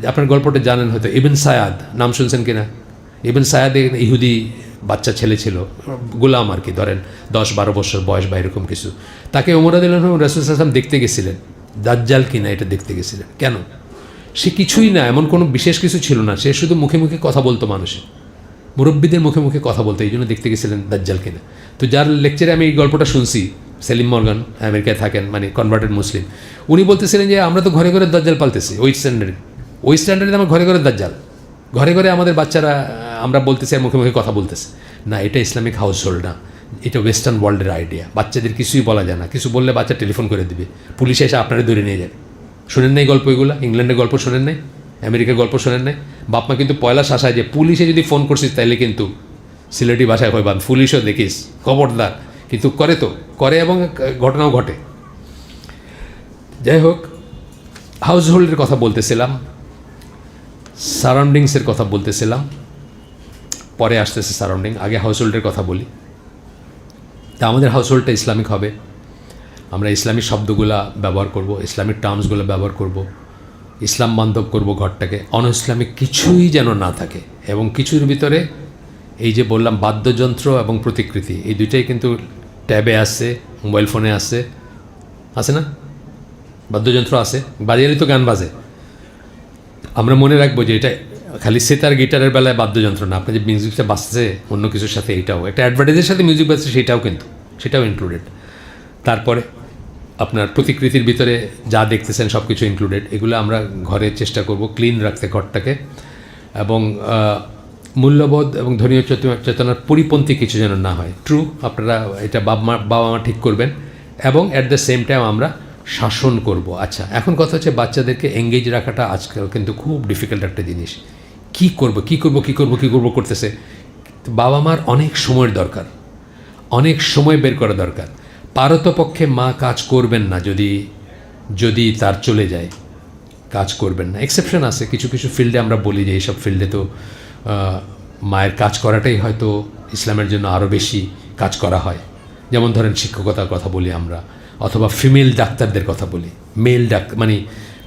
আপনার গল্পটা জানেন হয়তো, ইবন সায়াদ, নাম শুনছেন কিনা? ইবন সায়াদ ইহুদি বাচ্চা ছেলে ছিল, গোলাম আর কি, ধরেন 10-12 বছর বয়স বা এরকম কিছু। তাকে ওমর রাদিয়াল্লাহু আনহু রাসূল সাল্লাল্লাহু আলাইহি ওয়াসাল্লাম দেখতে গেছিলেন, দাজ্জাল কিনা এটা দেখতে গেছিলেন। কেন? সে কিছুই না, এমন কোনো বিশেষ কিছু ছিল না, সে শুধু মুখে মুখে কথা বলতো, মানুষের মুরব্বীদের মুখে মুখে কথা বলতো, এই জন্য দেখতে গেছিলেন দাজ্জাল কিনা। তো যার লেকচারে আমি এই গল্পটা শুনছি, সেলিম মর্গান, আমেরিকায় থাকেন, মানে কনভার্টেড মুসলিম, উনি বলতেছিলেন যে আমরা তো ঘরে ঘরে দাজ্জাল পালতেছি, ওই স্ট্যান্ডার্ডে আমার ঘরে ঘরে দাজ্জাল, ঘরে ঘরে আমাদের বাচ্চারা, আমরা বলতেছি আর মুখে মুখে কথা বলতেছে। না, এটা ইসলামিক হাউস হোল্ড না, এটা ওয়েস্টার্ন ওয়ার্ল্ডের আইডিয়া। বাচ্চাদের কিছুই বলা যায় না, কিছু বললে বাচ্চা টেলিফোন করে দিবে, পুলিশ এসে আপনারা ধরে নিয়ে যাবে। শোনেন নাই গল্প এগুলো? ইংল্যান্ডের গল্প শোনেন নাই? আমেরিকার গল্প শোনেন নাই? বাপমা কিন্তু পয়লা শাসায় যে পুলিশে যদি ফোন করছিস তাইলে কিন্তু সিলেটি ভাষায় হয়, বা পুলিশও দেখিস, খবরদার। কিন্তু করে এবং ঘটনাও ঘটে। যাই হোক, হাউস হোল্ডের কথা বলতেছিলাম, সারাউন্ডিংসের কথা বলতেছিলাম, পরে আসতেছে সারাউন্ডিং, আগে হাউস হোল্ডের কথা বলি। তা আমাদের হাউস হোল্ডটা ইসলামিক হবে, আমরা ইসলামিক শব্দগুলা ব্যবহার করব, ইসলামিক টার্মসগুলো ব্যবহার করব, ইসলাম বান্ধব করব ঘরটাকে, অন ইসলামিক কিছুই যেন না থাকে। এবং কিছুর ভিতরে এই যে বললাম বাদ্যযন্ত্র এবং প্রতিকৃতি, এই দুইটাই কিন্তু ট্যাবে আছে, মোবাইল ফোনে আছে না? বাদ্যযন্ত্র আছে, বাজারে তো গান বাজে। আমরা মনে রাখবো যে এটা খালি সেতার গিটারের বেলায় বাদ্যযন্ত্র না, আপনার যে মিউজিকটা বাজছে অন্য কিছুর সাথে, এইটাও একটা অ্যাডভার্টাইজের সাথে মিউজিক বাজছে, সেটাও ইনক্লুডেড। তারপরে আপনার প্রতিকৃতির ভিতরে যা দেখতেছেন সব কিছু ইনক্লুডেড। এগুলো আমরা ঘরে চেষ্টা করব ক্লিন রাখতে ঘরটাকে, এবং মূল্যবোধ এবং ধর্মীয় চেতনার পরিপন্থী কিছু যেন না হয়। ট্রু, আপনারা এটা বাবা মা ঠিক করবেন, এবং অ্যাট দ্য সেম টাইম আমরা শাসন করব। আচ্ছা, এখন কথা হচ্ছে বাচ্চাদেরকে এঙ্গেজ রাখাটা আজকাল কিন্তু খুব ডিফিকাল্ট একটা জিনিস। কী করব করতেছে। বাবা মার অনেক সময়ের দরকার, অনেক সময় বের করা দরকার। পারতপক্ষে মা কাজ করবেন না, যদি তার চলে যায়, কাজ করবেন না। এক্সেপশন আছে কিছু কিছু ফিল্ডে, আমরা বলি যে এইসব ফিল্ডে তো মায়ের কাজ করাটাই হয়তো ইসলামের জন্য আরও বেশি কাজ করা হয়। যেমন ধরেন শিক্ষকতার কথা বলি আমরা, অথবা ফিমেল ডাক্তারদের কথা বলি। মেল ডাক্তার মানে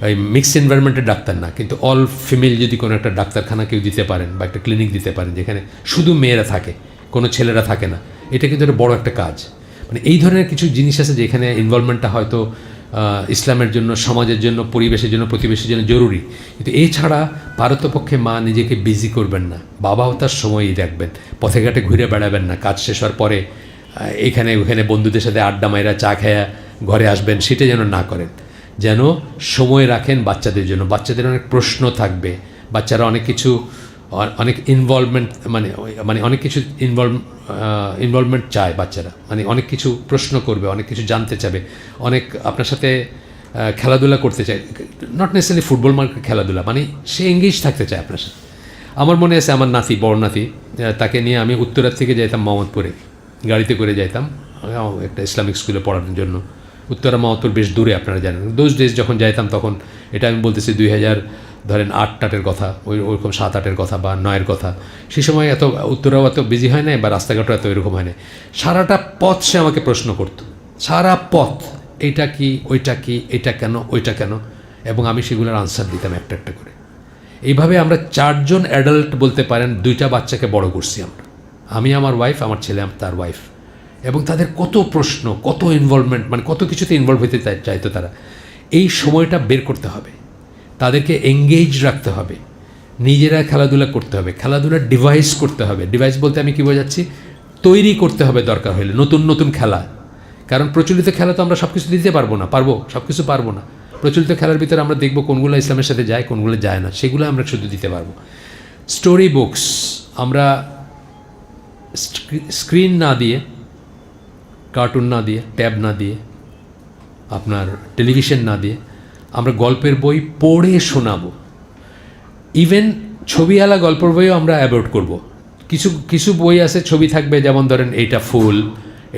ওই মিক্সড এনভায়রনমেন্টের ডাক্তার না, কিন্তু অল ফিমেল যদি কোনো একটা ডাক্তারখানা কেউ দিতে পারেন বা একটা ক্লিনিক দিতে পারেন যেখানে শুধু মেয়েরা থাকে, কোনো ছেলেরা থাকে না, এটা কিন্তু একটা বড় একটা কাজ। মানে এই ধরনের কিছু জিনিস আছে যেখানে ইনভলভমেন্টটা হয়তো ইসলামের জন্য, সমাজের জন্য, পরিবেশের জন্য, প্রতিবেশের জন্য জরুরি। কিন্তু এছাড়া পারতপক্ষে মা নিজেকে বিজি করবেন না, বাবাও তার সময়ই রাখবেন, পথে ঘাটে ঘুরে বেড়াবেন না, কাজ শেষ হওয়ার পরে এখানে ওখানে বন্ধুদের সাথে আড্ডা মাইরা চা খেয়া ঘরে আসবেন, সেটা যেন না করেন। যেন সময় রাখেন বাচ্চাদের জন্য। বাচ্চাদের অনেক প্রশ্ন থাকবে, বাচ্চারা অনেক কিছু অনেক ইনভলভমেন্ট মানে অনেক কিছু ইনভলভমেন্ট চায় বাচ্চারা, মানে অনেক কিছু প্রশ্ন করবে, অনেক কিছু জানতে চাবে, অনেক আপনার সাথে খেলাধুলা করতে চায়, নট নেসেসারি ফুটবল মার্কেট খেলাধুলা, মানে সে এঙ্গেজ থাকতে চায় আপনার সাথে। আমার মনে আছে আমার নাতি, বড় নাতি, তাকে নিয়ে আমি উত্তরার থেকে যাইতাম মোহাম্মদপুরে, গাড়িতে করে যাইতাম একটা ইসলামিক স্কুলে পড়ানোর জন্য। উত্তরা মোহাম্মদপুর বেশ দূরে, আপনারা জানেন। দোজ ডেজ যখন যাইতাম তখন, এটা আমি বলতেছি 2008-8 কথা, ওইরকম 7-8 কথা বা 9 কথা। সেই সময় এত উত্তরাও এত বিজি হয় না, বা রাস্তাঘাটও এত এরকম হয় না। সারাটা পথ সে আমাকে প্রশ্ন করতো, সারা পথ, এইটা কি, ওইটা কি, এটা কেন, ওইটা কেন, এবং আমি সেগুলোর আনসার দিতাম একটা একটা করে। এইভাবে আমরা 4 জন অ্যাডাল্ট বলতে পারেন 2টা বাচ্চাকে বড় করছি আমরা, আমি, আমার ওয়াইফ, আমার ছেলে, তার ওয়াইফ। এবং তাদের কত প্রশ্ন, কত ইনভলভমেন্ট, মানে কত কিছুতে ইনভলভ হতে চাইতো তারা। এই সময়টা বের করতে হবে, তাদেরকে এঙ্গেজ রাখতে হবে, নিজেরা খেলাধুলা করতে হবে, খেলাধুলার ডিভাইস করতে হবে। ডিভাইস বলতে আমি কী বোঝাচ্ছি, তৈরি করতে হবে দরকার হলে নতুন নতুন খেলা। কারণ প্রচলিত খেলা তো আমরা সব কিছু দিতে পারবো না, সব কিছু পারবো না। প্রচলিত খেলার ভিতরে আমরা দেখব কোনগুলো ইসলামের সাথে যায়, কোনগুলো যায় না, সেগুলো আমরা শুধু দিতে পারবো। স্টোরি বুকস আমরা স্ক্রিন না দিয়ে, কার্টুন না দিয়ে, ট্যাব না দিয়ে, আপনার টেলিভিশন না দিয়ে আমরা গল্পের বই পড়ে শোনাবো। ইভেন ছবিওয়ালা গল্পের বইও আমরা অ্যাভয়েড করব। কিছু বই আছে ছবি থাকবে, যেমন ধরেন এইটা ফুল,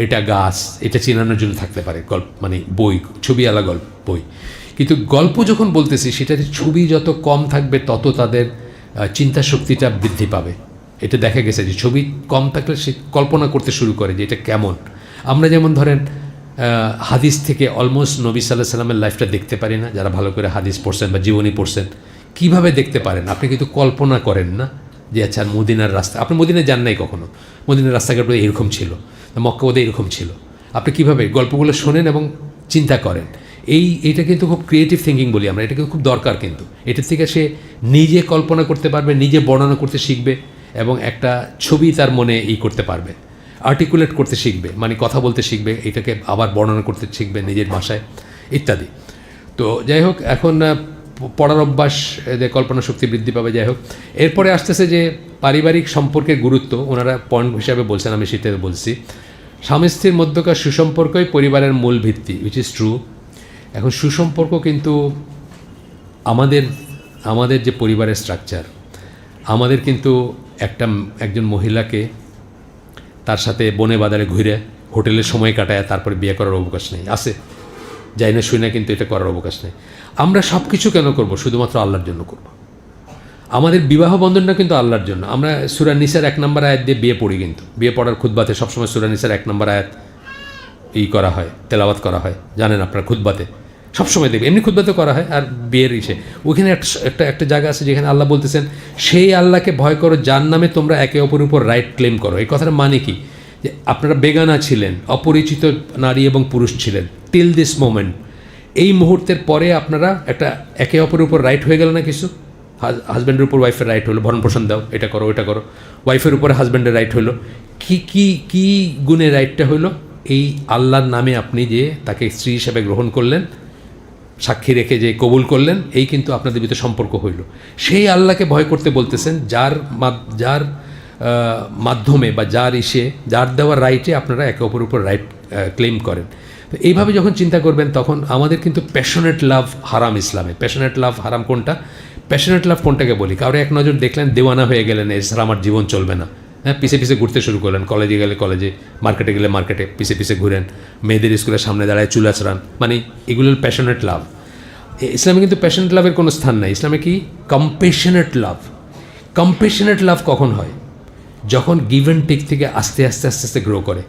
এটা গাছ, এটা চেনানোর জন্য থাকতে পারে গল্প, মানে বই, ছবিওয়ালা গল্প বই। কিন্তু গল্প যখন বলতেছি, সেটাতে ছবি যত কম থাকবে তত তাদের চিন্তা শক্তিটা বৃদ্ধি পাবে। এটা দেখা গেছে যে ছবি কম থাকলে সে কল্পনা করতে শুরু করে যে এটা কেমন। আমরা যেমন ধরেন হাদিস থেকে অলমোস্ট নবী সাল্লাল্লাহু আলাইহি সাল্লামের লাইফটা দেখতে পারি না, যারা ভালো করে হাদিস পড়ছেন বা জীবনী পড়ছেন। কীভাবে দেখতে পারেন? আপনি কিন্তু কল্পনা করেন না যে আচ্ছা মদিনার রাস্তা, আপনি মদিনায় যান নাই কখনো, মদিনার রাস্তাঘাটগুলো এরকম ছিল, মক্কা বোধহয় এরকম ছিল। আপনি কীভাবে গল্পগুলো শোনেন এবং চিন্তা করেন। এইটা কিন্তু খুব ক্রিয়েটিভ থিঙ্কিং বলি আমরা, এটা কিন্তু খুব দরকার। কিন্তু এটার থেকে সে নিজে কল্পনা করতে পারবে, নিজে বর্ণনা করতে শিখবে, এবং একটা ছবি তার মনে করতে পারবে, আর্টিকুলেট করতে শিখবে, মানে কথা বলতে শিখবে, এটাকে আবার বর্ণনা করতে শিখবে নিজের ভাষায় ইত্যাদি। তো যাই হোক, এখন পড়ার অভ্যাস এদের কল্পনা শক্তি বৃদ্ধি পাবে। যাই হোক, এরপরে আসতেছে যে পারিবারিক সম্পর্কের গুরুত্ব ওনারা পয়েন্ট হিসাবে বলছেন, আমি সেটা বলছি। স্বামী স্ত্রীর মধ্যকার সুসম্পর্কই পরিবারের মূল ভিত্তি, উইচ ইজ ট্রু। এখন সুসম্পর্ক কিন্তু আমাদের যে পরিবারের স্ট্রাকচার, আমাদের কিন্তু একজন মহিলাকে তার সাথে বনে বাজারে ঘুরে হোটেলে সময় কাটায় তারপরে বিয়ে করার অবকাশ নেই, আছে, যাই না শুই না, কিন্তু এটা করার অবকাশ নেই। আমরা সব কিছু কেন করব? শুধুমাত্র আল্লাহর জন্য করব। আমাদের বিবাহ বন্ধনটা কিন্তু আল্লাহর জন্য। আমরা সূরা নিসার 1 নম্বর আয়াত দিয়ে বিয়ে পড়ি, কিন্তু বিয়ে পড়ার খুতবাতে সবসময় সূরা নিসার 1 নম্বর আয়াত করা হয়, তেলাওয়াত করা হয়, জানেন আপনার, খুতবাতে সবসময় দেখবে, এমনি খুতবাতে করা হয়। আর বিয়ের ওখানে একটা জায়গা আছে যেখানে আল্লাহ বলতেছেন, সেই আল্লাহকে ভয় করো যার নামে তোমরা একে অপরের উপর রাইট ক্লেম করো। এই কথাটা মানে কি? যে আপনারা বেগানা ছিলেন, অপরিচিত নারী এবং পুরুষ ছিলেন টিল দিস মোমেন্ট। এই মুহূর্তের পরে আপনারা একে অপরের উপর রাইট হয়ে গেল না কিছু? হাজব্যান্ডের উপর ওয়াইফের রাইট হলো, ভরণ পোষণ দাও, এটা করো, ওইটা করো। ওয়াইফের উপরে হাজব্যান্ডের রাইট হলো। কি গুণে রাইটটা হলো? এই আল্লাহর নামে আপনি যে তাকে স্ত্রী হিসেবে গ্রহণ করলেন, সাক্ষী রেখে যে কবুল করলেন, এই কিন্তু আপনাদের ভিতরে সম্পর্ক হইল। সেই আল্লাহকে ভয় করতে বলতেছেন, যার মাধ্যমে বা যার দেওয়ার রাইটে আপনারা একে অপরের উপর রাইট ক্লেম করেন। তো এইভাবে যখন চিন্তা করবেন, তখন আমাদের কিন্তু প্যাশনেট লাভ হারাম ইসলামে। প্যাশনেট লাভ হারাম কোনটা? প্যাশনেট লাভ কোনটাকে বলি? কারো এক নজর দেখলেন, দেওয়ানা হয়ে গেলেন, এছাড়া আমার জীবন চলবে না, হ্যাঁ, পিছে পিছে ঘুরতে শুরু করলেন, কলেজে গেলে কলেজে, মার্কেটে গেলে মার্কেটে পিছে পিছে ঘুরেন, মেয়েদের স্কুলের সামনে দাঁড়ায় চুল আঁচড়ান, মানে এগুলোর প্যাশনেট লাভ। ইসলামে কিন্তু প্যাশনেট লাভের কোনো স্থান নাই। ইসলামে কি? কম্পেশনেট লাভ। কম্পেশনেট লাভ কখন হয়? যখন গিভ অ্যান্ড টেক থেকে আস্তে আস্তে আস্তে আস্তে গ্রো করে।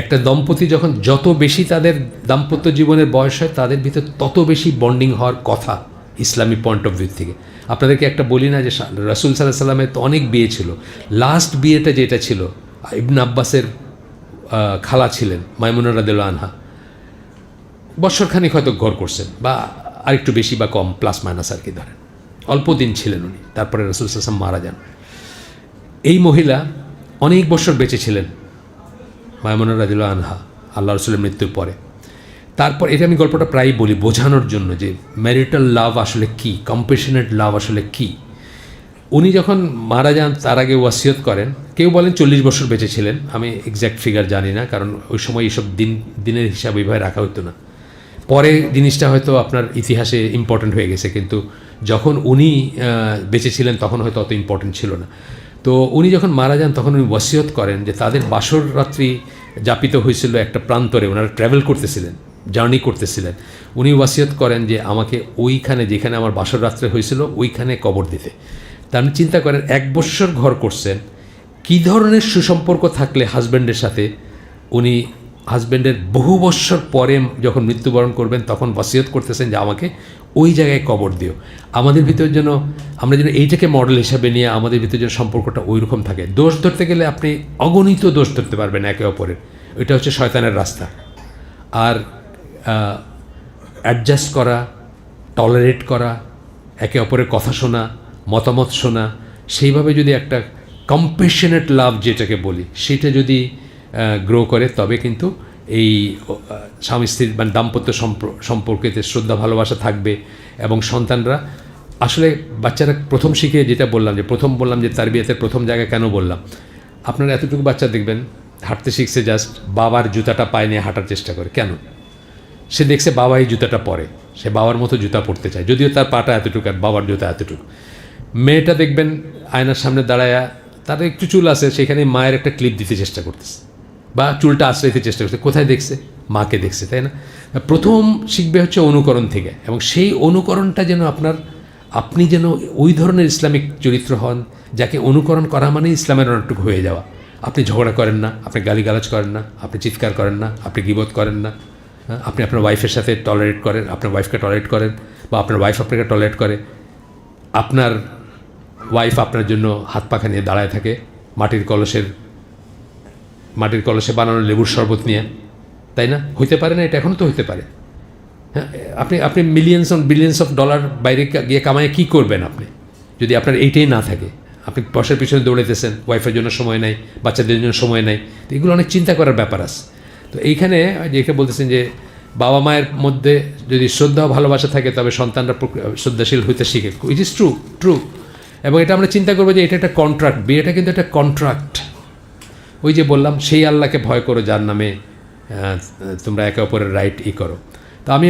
একটা দম্পতি যখন যত বেশি তাদের দাম্পত্য জীবনের বয়স হয়, তাদের ভিতরে তত বেশি বন্ডিং হওয়ার কথা ইসলামী পয়েন্ট অফ ভিউ থেকে। আপনাদেরকে একটা বলি না যে রাসূল সাল্লাল্লাহু আলাইহি সাল্লামের তো অনেক বিয়ে ছিল। লাস্ট বিয়েটা যেটা ছিল, ইবনে আব্বাসের খালা ছিলেন মাইমুনা রাদিয়াল্লাহু আনহা, বৎসরখানিক হয়তো ঘর করছেন, বা আরেকটু বেশি বা কম, প্লাস মাইনাস আর কি ধরেন। অল্প দিন ছিলেন উনি, তারপরে রাসূল সাল্লাল্লাহু আলাইহি ওয়াসাল্লাম মারা যান। এই মহিলা অনেক বছর বেঁচে ছিলেন, মায়মুনা রাদিয়াল্লাহু আনহা, আল্লাহ রসুলের মৃত্যুর পরে। তারপর এটা আমি গল্পটা প্রায়ই বলি বোঝানোর জন্য যে ম্যারিটাল লাভ আসলে কী, কম্প্যাশনেট লাভ আসলে কী। উনি যখন মারা যান তার আগে ওয়াসিয়ত করেন, কেউ বলেন 40 বছর বেঁচে ছিলেন, আমি এক্স্যাক্ট ফিগার জানি না, কারণ ওই সময় এইসব দিনের হিসাব ওইভাবে রাখা হতো না। পরে জিনিসটা হয়তো আপনার ইতিহাসে ইম্পর্ট্যান্ট হয়ে গেছে, কিন্তু যখন উনি বেঁচে ছিলেন তখন হয়তো অত ইম্পর্ট্যান্ট ছিল না। তো উনি যখন মারা যান তখন উনি ওয়াসিয়ত করেন যে তাদের বাসর রাত্রি যাপিত হয়েছিল একটা প্রান্তরে, ওনারা ট্রাভেল করতেছিলেন, জার্নি করতেছিলেন। উনি ওয়াসিয়ত করেন যে আমাকে ওইখানে, যেখানে আমার বাসর রাত্রে হয়েছিল ওইখানে কবর দিতে। তা আপনি চিন্তা করেন 1 বৎসর ঘর করছেন, কী ধরনের সুসম্পর্ক থাকলে হাজব্যান্ডের সাথে উনি হাজব্যান্ডের বহু বৎসর পরে যখন মৃত্যুবরণ করবেন তখন ওয়াসিয়ত করতেছেন যে আমাকে ওই জায়গায় কবর দিও। আমাদের ভিতর যেন আমরা যেন এইটাকে মডেল হিসাবে নিয়ে আমাদের ভিতর যেন সম্পর্কটা ওই রকম থাকে। দোষ ধরতে গেলে আপনি অগণিত দোষ ধরতে পারবেন একে অপরের, এটা হচ্ছে শয়তানের রাস্তা। আর অ্যাডজাস্ট করা, টলারেট করা, একে অপরের কথা শোনা, মতামত শোনা, সেইভাবে যদি একটা কম্প্যাশনেট লাভ যেটাকে বলি সেটা যদি গ্রো করে, তবে কিন্তু এই স্বামী স্ত্রীর মানে দাম্পত্য সম্পর্কেতে শ্রদ্ধা ভালোবাসা থাকবে। এবং সন্তানরা আসলে বাচ্চারা প্রথম শিখে, যেটা বললাম যে তারবিয়াতের প্রথম জায়গায় কেন বললাম, আপনারা এতটুকু বাচ্চা দেখবেন হাঁটতে শিখছে, জাস্ট বাবার জুতাটা পায়ে নিয়ে হাঁটার চেষ্টা করে। কেন? সে দেখছে বাবা এই জুতাটা পরে, সে বাবার মতো জুতা পরতে চায়, যদিও তার পাটা এতটুকু আর বাবার জুতা এতটুকু। মেয়েটা দেখবেন আয়নার সামনে দাঁড়ায়া, তার একটু চুল আছে, সেখানে মায়ের একটা ক্লিপ দিতে চেষ্টা করতেছে বা চুলটা আশ্রইতে চেষ্টা করছে। কোথায় দেখছে? মাকে দেখছে, তাই না? প্রথম শিখবে হচ্ছে অনুকরণ থেকে, এবং সেই অনুকরণটা যেন আপনি যেন ওই ধরনের ইসলামিক চরিত্র হন যাকে অনুকরণ করা মানে ইসলামের অনেকটুকু হয়ে যাওয়া। আপনি ঝগড়া করেন না, আপনি গালিগালাজ করেন না, আপনি চিৎকার করেন না, আপনি গীবত করেন না, আপনি আপনার ওয়াইফের সাথে টলারেট করেন, আপনার ওয়াইফকে টলারেট করেন, বা আপনার ওয়াইফ আপনাকে টলারেট করে, আপনার ওয়াইফ আপনার জন্য হাত পাখা নিয়ে দাঁড়ায় থাকে মাটির কলসে বানানো লেবুর শরবত নিয়ে, তাই না? হইতে পারে না? এটা এখনও তো হইতে পারে। হ্যাঁ, আপনি বিলিয়ন্স অফ ডলার বাইরে গিয়ে কামায় কী করবেন আপনি, যদি আপনার এইটাই না থাকে? আপনি পয়সার পিছনে দৌড়াইতেছেন, ওয়াইফের জন্য সময় নাই, বাচ্চাদের জন্য সময় নাই, তো এগুলো অনেক চিন্তা করার ব্যাপার আছে। তো এইখানে যেটা বলতেছেন যে বাবা মায়ের মধ্যে যদি শ্রদ্ধা ও ভালোবাসা থাকে তবে সন্তানরা শ্রদ্ধাশীল হইতে শিখে। It is true. এবং এটা আমরা চিন্তা করবো যে এটা একটা কন্ট্রাক্ট, বিয়েটা কিন্তু একটা কন্ট্রাক্ট। ওই যে বললাম, সেই আল্লাহকে ভয় করো যার নামে তোমরা একে অপরের রাইট করো। তো আমি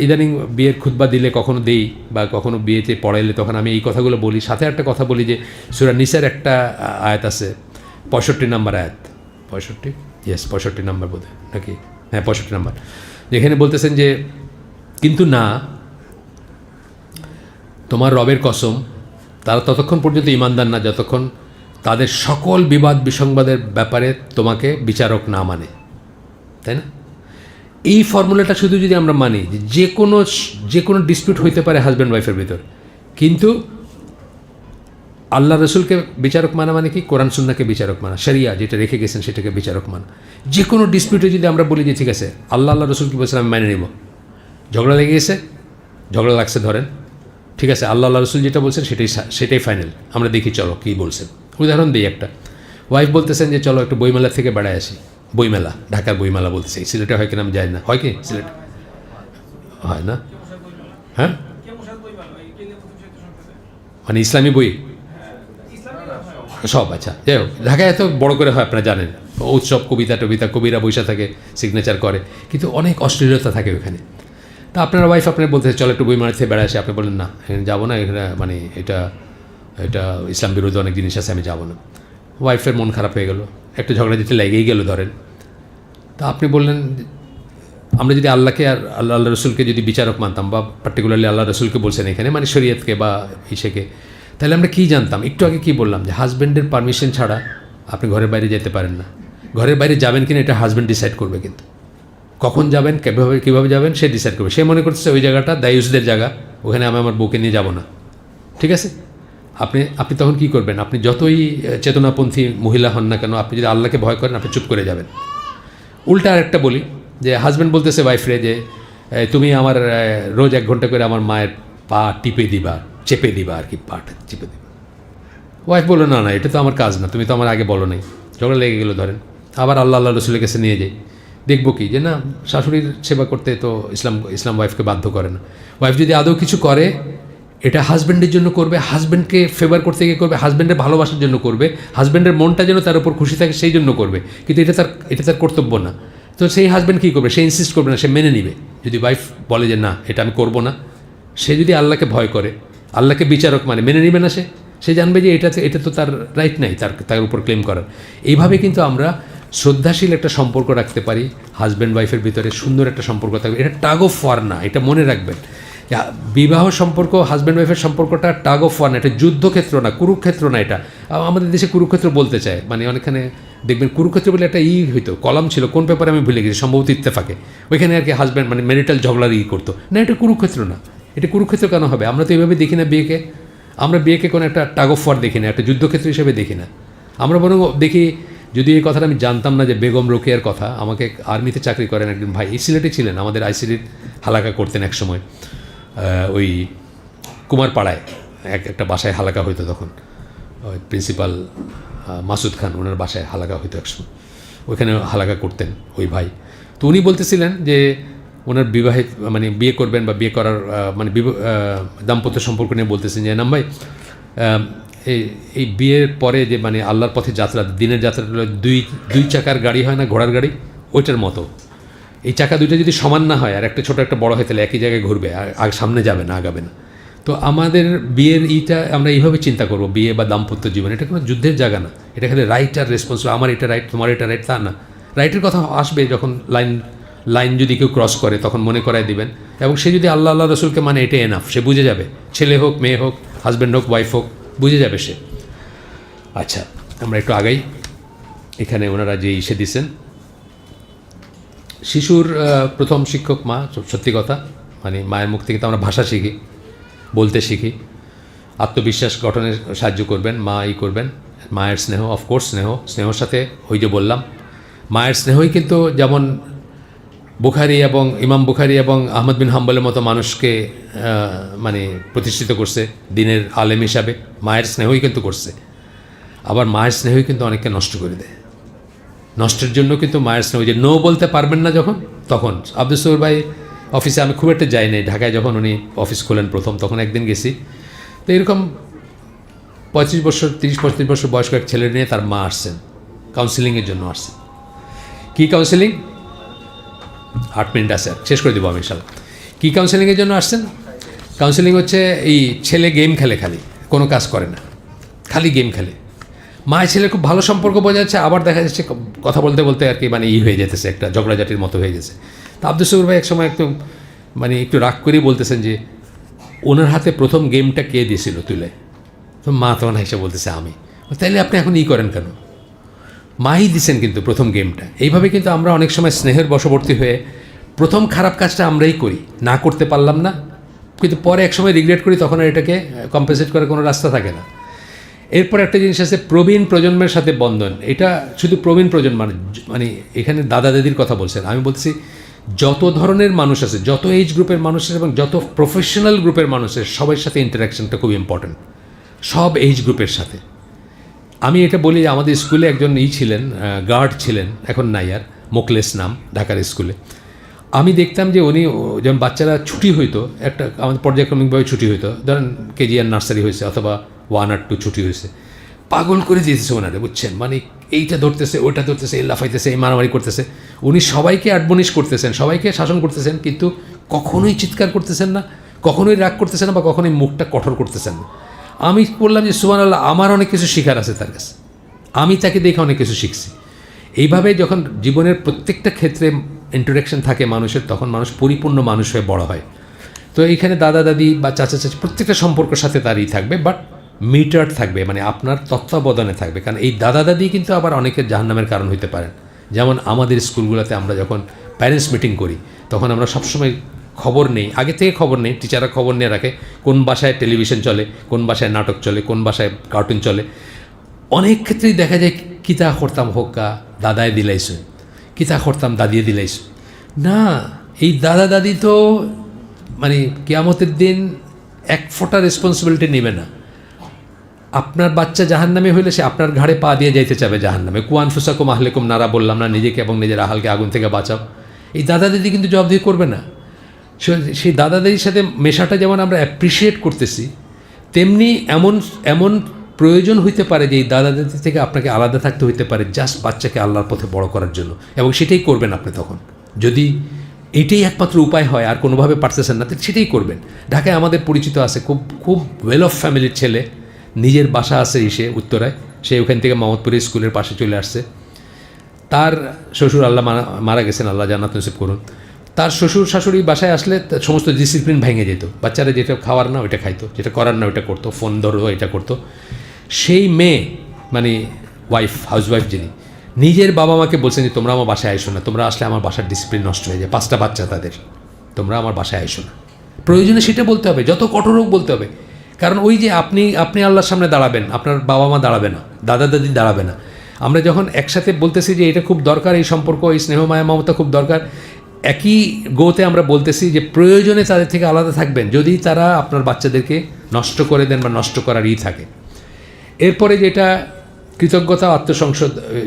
ইদানিং বিয়ের খুতবা দিলে কখনো দেই বা কখনো বিয়েতে পড়াইলে তখন আমি এই কথাগুলো বলি। সাথে একটা কথা বলি যে সূরা নিসার একটা আয়াত আছে, 65 নম্বর আয়াত, 65 নম্বর বোধহয় নাকি, হ্যাঁ 65 নম্বর, যেখানে বলতেছেন যে কিন্তু না, তোমার রবের কসম, তারা ততক্ষণ পর্যন্ত ঈমানদার না যতক্ষণ তাদের সকল বিবাদ বিসংবাদের ব্যাপারে তোমাকে বিচারক না মানে, তাই না? এই ফর্মুলাটা শুধু যদি আমরা মানি যে কোনো ডিসপিউট হইতে পারে হাজব্যান্ড ওয়াইফের ভিতর, কিন্তু আল্লাহ রসুলকে বিচারক মানা মানে কি? কোরআন সুন্নাহকে বিচারক মানা, শরিয়া যেটা রেখে গেছেন সেটাকে বিচারক মানা। যে কোনো ডিসপিউটে যদি আমরা বলি যে ঠিক আছে আল্লাহ রসুল কি বলছেন আমি মেনে নেব, ঝগড়া লেগে গেছে, ঝগড়া লাগছে ধরেন, ঠিক আছে আল্লাহ রসুল যেটা বলছেন সেটাই ফাইনাল, আমরা দেখি চলো কী বলছেন। উদাহরণ দিই একটা, ওয়াইফ বলতেছেন যে চলো একটু বইমেলা থেকে বেড়ায় আসি, বইমেলা, ঢাকার বইমেলা বলতেছে, সিলেটে হয় কিনা আমি জানি না, হয় কি সিলেট হয় না? হ্যাঁ, মানে ইসলামী বই সব, আচ্ছা যাই হোক, ঢাকায় এত বড় করে হয় আপনারা জানেন, উৎসব, কবিতা কবিরা বৈশা থাকে, সিগনেচার করে, কিন্তু অনেক অশ্লীলতা থাকে ওখানে। তা আপনার ওয়াইফ আপনার বলতে চলো একটু বইমেলা থেকে বেড়ায় আসে, আপনি বলেন না এখানে যাবো না, এখানে মানে এটা ইসলাম বিরোধী অনেক জিনিস আছে, আমি যাবো না। ওয়াইফের মন খারাপ হয়ে গেল, একটু ঝগড়া দিতে লেগেই গেল ধরেন। তা আপনি বললেন আমরা যদি আল্লাহকে আর আল্লাহ রসুলকে যদি বিচারক মানতাম, বা পার্টিকুলারলি আল্লাহ রসুলকে বলছেন এখানে মানে শরীয়তকে বা ইসেকে, তাহলে আমরা কী জানতাম? একটু আগে কী বললাম যে হাজব্যান্ডের পারমিশন ছাড়া আপনি ঘরের বাইরে যেতে পারেন না। ঘরের বাইরে যাবেন কিনা এটা হাজব্যান্ড ডিসাইড করবে, কিন্তু কখন যাবেন, কীভাবে যাবেন সে ডিসাইড করবে। সে মনে করতেছে ওই জায়গাটা দায়ুসদের জায়গা, ওখানে আমি আমার বউকে নিয়ে যাব না, ঠিক আছে? আপনি তখন কী করবেন? আপনি যতই চেতনাপন্থী মহিলা হন না কেন, আপনি যদি আল্লাহকে ভয় করেন আপনি চুপ করে যাবেন। উল্টা আরেকটা বলি যে হাজব্যান্ড বলতেছে ওয়াইফরে যে তুমি আমার রোজ 1 ঘন্টা করে আমার মায়ের পা টিপে দিবা, চেপে দিবা আর কি, পাটা চেপে দিবা। ওয়াইফ বললো না না, এটা তো আমার কাজ না, তুমি তো আমার আগে বলো নাই। ঝগড়া লেগে গেলো ধরেন। আবার আল্লাহ রসুলের কাছে নিয়ে যাই, দেখবো কি যে না, শাশুড়ির সেবা করতে তো ইসলাম ওয়াইফকে বাধ্য করে না। ওয়াইফ যদি আদৌ কিছু করে, এটা হাজব্যান্ডের জন্য করবে, হাজব্যান্ডকে ফেভার করতে গিয়ে করবে, হাজব্যান্ডের ভালোবাসার জন্য করবে, হাজব্যান্ডের মনটা যেন তার উপর খুশি থাকে সেই জন্য করবে, কিন্তু এটা তার কর্তব্য না। তো সেই হাজব্যান্ড কী করবে, সে ইনসিস্ট করবে না, সে মেনে নিবে। যদি ওয়াইফ বলে যে না এটা আমি করবো না, সে যদি আল্লাহকে ভয় করে, আল্লাহকে বিচারক মানে, মেনে নিবে না, সে জানবে যে এটা তো তার রাইট নাই তার উপর ক্লেম করার। এইভাবে কিন্তু আমরা শ্রদ্ধাশীল একটা সম্পর্ক রাখতে পারি হাজব্যান্ড ওয়াইফের ভিতরে, সুন্দর একটা সম্পর্ক থাকবে। এটা টাগ অফ ওয়ার না, এটা মনে রাখবেন। বিবাহ সম্পর্ক, হাজব্যান্ড ওয়াইফের সম্পর্কটা টাগ অফ ওয়ার না, এটা যুদ্ধক্ষেত্র না, কুরুক্ষেত্র না। এটা আমাদের দেশে কুরুক্ষেত্র বলতে চায়, মানে অনেকখানে দেখবেন কুরুক্ষেত্র বলে একটা হইতো, কলাম ছিল, কোন পেপারে আমি ভুলে গেছি, সম্ভবত ইত্তেফাকে, ওইখানে আর কি হাজব্যান্ড মানে ম্যারিটাল ঝগড়ার করতো না। এটা কুরুক্ষেত্র না, এটা কুরুক্ষেত্র কেন হবে? আমরা তো এইভাবে দেখি না বিয়েকে, আমরা বিয়েকে কোনো একটা টাগ অফ ওয়ার দেখি না, একটা যুদ্ধক্ষেত্র হিসেবে দেখি না। আমরা বরং দেখি, যদি এই কথাটা আমি জানতাম না যে বেগম রোকেয়ার কথা, আমাকে আর্মিতে চাকরি করেন একজন ভাই, এই সিলেটে ছিলেন, আমাদের আইসিডির হালাকা করতেন এক সময়, ওই কুমারপাড়ায় একটা বাসায় হালাকা হইতো তখন, ওই প্রিন্সিপাল মাসুদ খান, ওনার বাসায় হালাকা হইতো একসময়, ওইখানে হালাকা করতেন ওই ভাই। তো উনি বলতেছিলেন যে ওনার বিবাহিত মানে বিয়ে করবেন বা বিয়ে করার মানে দাম্পত্য সম্পর্ক নিয়ে বলতেছেন যে নাম ভাই, এই বিয়ের পরে যে মানে আল্লাহর পথে যাত্রা, দিনের যাত্রাটা দুই চাকার গাড়ি হয় না, ঘোড়ার গাড়ি, ওইটার মতো। এই চাকা দুইটা যদি সমান না হয়, আর একটা ছোটো একটা বড় হয়, তাহলে একই জায়গায় ঘুরবে, আর সামনে যাবে না, আগাবে না। তো আমাদের বিয়ের আমরা এইভাবে চিন্তা করবো, বিয়ে বা দাম্পত্য জীবন এটা কোনো যুদ্ধের জায়গা না, এটা খালি রাইট আর রেসপন্সিবল, আমার এটা রাইট, তোমার এটা রাইট, তা না। রাইটের কথা আসবে যখন লাইন যদি কেউ ক্রস করে, তখন মনে করায় দিবেন, এবং সে যদি আল্লাহ রসুলকে মানে, এটা এনাফ, সে বুঝে যাবে, ছেলে হোক মেয়ে হোক, হাজব্যান্ড হোক ওয়াইফ হোক, বুঝে যাবে সে। আচ্ছা, আমরা একটু আগাই। এখানে ওনারা যে দিচ্ছেন, শিশুর প্রথম শিক্ষক মা, সত্যি কথা, মানে মায়ের মুখ থেকে তো আমরা ভাষা শিখি, বলতে শিখি, আত্মবিশ্বাস গঠনে সাহায্য করবেন মা, করবেন। মায়ের স্নেহ, অফকোর্স স্নেহর সাথে ওই যে বললাম, মায়ের স্নেহই কিন্তু যেমন ইমাম বুখারী এবং আহমদ বিন হাম্বলের মতো মানুষকে মানে প্রতিষ্ঠিত করছে দিনের আলেম হিসাবে, মায়ের স্নেহই কিন্তু করছে। আবার মায়ের স্নেহই কিন্তু অনেককে নষ্ট করে দেয়। নষ্টের জন্য কিন্তু মায়ের স্নেহ, যে নো বলতে পারবেন না যখন, তখন আব্দুল সবুর ভাই অফিসে আমি খুব একটা যাই নাই, ঢাকায় যখন উনি অফিস খোলেন প্রথম, তখন একদিন গেছি। তো এরকম 35 বছর 30-35 বছর বয়স্ক এক ছেলে নিয়ে তার মা আসছেন, কাউন্সিলিংয়ের জন্য আসছেন। কী কাউন্সিলিং? 8 মিনিট আছে, শেষ করে দেবো আমি ইনশাল্লাহ। কী কাউন্সিলিংয়ের জন্য আসছেন? কাউন্সিলিং হচ্ছে এই ছেলে গেম খেলে, খালি কোনো কাজ করে না, খালি গেম খেলে। মায়ের ছেলে খুব ভালো সম্পর্ক বোঝা যাচ্ছে, আবার দেখা যাচ্ছে কথা বলতে বলতে আর কি মানে হয়ে যেতেছে, একটা ঝগড়াঝাটির মতো হয়ে গেছে। তো আব্দুল সবুর ভাই এক সময় একদম মানে একটু রাগ করেই বলতেছেন যে ওনার হাতে প্রথম গেমটা কে দিয়েছিল তুলে? তো মা তখন হিসেবে বলতেছে আমি। তাইলে আপনি এখন করেন কেন? মাই দিছেন কিন্তু প্রথম গেমটা। এইভাবে কিন্তু আমরা অনেক সময় স্নেহের বশবর্তী হয়ে প্রথম খারাপ কাজটা আমরাই করি, না করতে পারলাম না, কিন্তু পরে এক সময় রিগ্রেট করি, তখন আর এটাকে কম্পেনসেট করার কোনো রাস্তা থাকে না। এরপর একটা জিনিস আছে প্রবীণ প্রজন্মের সাথে বন্ধন। এটা শুধু প্রবীণ প্রজন্ম মানে এখানে দাদা দাদির কথা বলছেন, আমি বলছি যত ধরনের মানুষ আছে, যত এজ গ্রুপের মানুষের এবং যত প্রফেশনাল গ্রুপের মানুষের, সবার সাথে ইন্টারাকশনটা খুব ইম্পর্ট্যান্ট, সব এজ গ্রুপের সাথে। আমি এটা বলি, আমাদের স্কুলে একজন ছিলেন, গার্ড ছিলেন, এখন নাই আর, মোকলেস নাম, ঢাকার স্কুলে। আমি দেখতাম যে উনি যেমন বাচ্চারা ছুটি হইতো, একটা আমাদের পর্যায়ক্রমিকভাবে ছুটি হইতো, ধরেন কেজি আর নার্সারি হয়েছে অথবা 1 আর 2 ছুটি হয়েছে, পাগল করে দিয়েছে ওনারা, বুঝছেন, মানে এইটা ধরতেছে, ওটা ধরতেছে, এই লাফাইতেছে, এই মারামারি করতেছে। উনি সবাইকে অ্যাডমনিশ করতেছেন, সবাইকে শাসন করতেছেন, কিন্তু কখনোই চিৎকার করতেছেন না, কখনোই রাগ করতেছেন না, বা কখনোই মুখটা কঠোর করতেছেন না। আমি বললাম যে সুবহানাল্লাহ, আমার অনেক কিছু শেখার আছে তার কাছে, আমি তাকে দেখে অনেক কিছু শিখছি। এইভাবে যখন জীবনের প্রত্যেকটা ক্ষেত্রে ইন্টারাকশন থাকে মানুষের, তখন মানুষ পরিপূর্ণ মানুষ হয়ে বড় হয়। তো এইখানে দাদা দাদি বা চাচা চাচি প্রত্যেকটা সম্পর্কের সাথে তারই থাকবে, বাট মিটার থাকবে, মানে আপনার তত্ত্বাবধানে থাকবে। কারণ এই দাদা দাদি কিন্তু আবার অনেকের জাহান্নামের কারণ হইতে পারেন। যেমন আমাদের স্কুলগুলোতে আমরা যখন প্যারেন্টস মিটিং করি, তখন আমরা সবসময় খবর নেই, আগে থেকে খবর নেই, টিচাররা খবর নিয়ে রাখে কোন বাসায় টেলিভিশন চলে, কোন বাসায় নাটক চলে, কোন বাসায় কার্টুন চলে। অনেক ক্ষেত্রেই দেখা যায় কিতা করতাম হোক্কা দাদায় দিলাইছ, কিতা করতাম দাদিয়ে দিলাইছ। না, এই দাদা দাদি তো মানে কিয়ামতের দিন এক ফোঁটা রেসপন্সিবিলিটি নেবে না। আপনার বাচ্চা জাহান্নামে হইলে সে আপনার ঘাড়ে পা দিয়ে যাইতে চাবে জাহান্নামে। কুয়ানফুসাকুম আহলিকুম নারা বললাম না, নিজেকে এবং নিজের আহালকে আগুন থেকে বাঁচাও। এই দাদা দিদি কিন্তু জবাবদিহি করবে না। সেই দাদা দিদির সাথে মেশাটা যেমন আমরা অ্যাপ্রিসিয়েট করতেছি, তেমনি এমন এমন প্রয়োজন হইতে পারে যে এই দাদা দাদি থেকে আপনাকে আলাদা থাকতে হইতে পারে জাস্ট বাচ্চাকে আল্লাহর পথে বড় করার জন্য, এবং সেটাই করবেন আপনি তখন। যদি এটাই একমাত্র উপায় হয় আর কোনোভাবে পারতেছেন না, তো সেটাই করবেন। ঢাকায় আমাদের পরিচিত আছে খুব খুব ওয়েল অফ ফ্যামিলির ছেলে, নিজের বাসা আছে উত্তরায়, সে ওখান থেকে মোহাম্মদপুরের স্কুলের পাশে চলে আসছে। তার শ্বশুর আল্লাহ মারা গেছেন, আল্লাহ জান্নাত নসিব করুন। তার শ্বশুর শাশুড়ি বাসায় আসলে সমস্ত ডিসিপ্লিন ভেঙে যেত। বাচ্চারা যেটা খাওয়ার না ওইটা খাইতো, যেটা করার না ওইটা করতো, ফোন ধরো এটা করতো। সেই মেয়ে মানে হাউসওয়াইফ যিনি, নিজের বাবা মাকে বলছেন যে তোমরা আমার বাসায় আইসো না, তোমরা আসলে আমার বাসার ডিসিপ্লিন নষ্ট হয়ে যায়, 5টা বাচ্চা তাদের, তোমরা আমার বাসায় আইসো না। প্রয়োজনে সেটা বলতে হবে, যত কঠোর হোক বলতে হবে। কারণ ওই যে আপনি আল্লাহর সামনে দাঁড়াবেন, আপনার বাবা মা দাঁড়াবে না, দাদা দাদি দাঁড়াবে না। আমরা যখন একসাথে বলতেছি যে এটা খুব দরকার, এই সম্পর্ক, এই স্নেহ মায়া মমতা খুব দরকার, একই গোতে আমরা বলতেছি যে প্রয়োজনে তাদের থেকে আলাদা থাকবেন যদি তারা আপনার বাচ্চাদেরকে নষ্ট করে দেন বা নষ্ট করারই থাকে। এরপরে যেটা কৃতজ্ঞতা,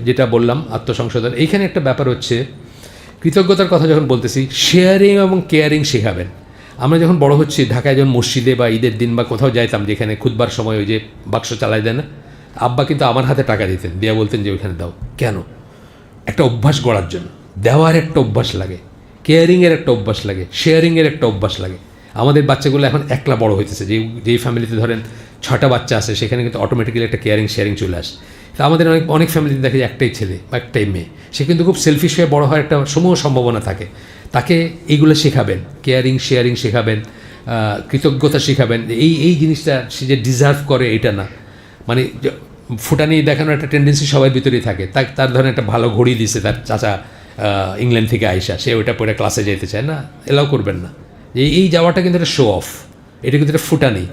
যেটা বললাম আত্মসংশোধন, এইখানে একটা ব্যাপার হচ্ছে কৃতজ্ঞতার কথা যখন বলতেছি, শেয়ারিং এবং কেয়ারিং শেখাবেন। আমরা যখন বড় হচ্ছি, ঢাকায় যখন মসজিদে বা ঈদের দিন বা কোথাও যাইতাম, যেখানে খুতবার সময় ওই যে বাক্স চালাই দেয় না, আব্বা কিন্তু আমার হাতে টাকা দিতেন, দিয়া বলতেন যে ওইখানে দাও। কেন? একটা অভ্যাস গড়ার জন্য। দেওয়ার একটা অভ্যাস লাগে, কেয়ারিংয়ের একটা অভ্যাস লাগে, শেয়ারিংয়ের একটা অভ্যাস লাগে। আমাদের বাচ্চাগুলো এখন একলা বড় হইতেছে, যেই ফ্যামিলিতে ধরেন 6টা বাচ্চা আছে, সেখানে কিন্তু অটোমেটিক্যালি একটা কেয়ারিং শেয়ারিং চলে আসে। তা আমাদের অনেক ফ্যামিলিতে দেখে একটাই ছেলে বা একটাই মেয়ে, সে কিন্তু খুব সেলফিশ হয়ে বড় হওয়ার একটা সমূহ সম্ভাবনা থাকে। তাকে এইগুলো শেখাবেন, কেয়ারিং শেয়ারিং শেখাবেন, কৃতজ্ঞতা শেখাবেন। এই জিনিসটা সে যে ডিজার্ভ করে এটা না, মানে ফুটানি দেখানোর একটা টেন্ডেন্সি সবার ভিতরেই থাকে। তার ধরেন একটা ভালো ঘড়ি দিছে তার চাচা ইংল্যান্ড থেকে আইসা, সে ওইটা পরে ক্লাসে যেতে চায় না, এলাও করবেন না। এই যাওয়াটা কিন্তু একটা শো অফ, এটা কিন্তু একটা ফুটানি,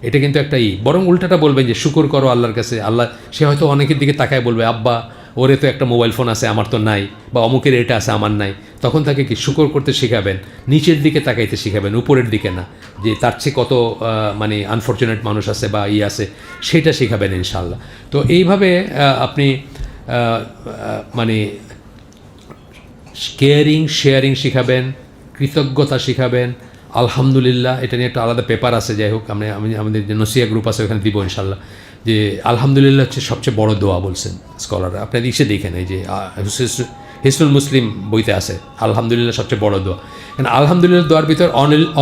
এটা কিন্তু একটা বরং উল্টাটা বলবেন যে শুকর করো আল্লাহর কাছে। আল্লাহ, সে হয়তো অনেকের দিকে তাকায় বলবে আব্বা ওরে তো একটা মোবাইল ফোন আছে আমার তো নাই, বা অমুকের এটা আছে আমার নাই। তখন তাকে কি শুকর করতে শেখাবেন, নিচের দিকে তাকাইতে শেখাবেন, উপরের দিকে না, যে তার চেয়ে কত মানে আনফর্চুনেট মানুষ আছে বা আছে, সেটা শেখাবেন ইনশাআল্লাহ। তো এইভাবে আপনি মানে কেয়ারিং শেয়ারিং শেখাবেন, কৃতজ্ঞতা শেখাবেন, আলহামদুলিল্লাহ, এটা নিয়ে একটা আলাদা পেপার আছে। যাই হোক, আমি আমাদের যে নসিয়া গ্রুপ আছে ওখানে দিব ইনশাল্লাহ, যে আলহামদুলিল্লাহ হচ্ছে সবচেয়ে বড় দোয়া বলছেন স্কলাররা। আপনার ইসে দেখেন, এই যে হিসনুল মুসলিম বইতে আছে আলহামদুলিল্লাহ সবচেয়ে বড় দোয়া। কারণ আলহামদুলিল্লাহ দোয়ার ভিতর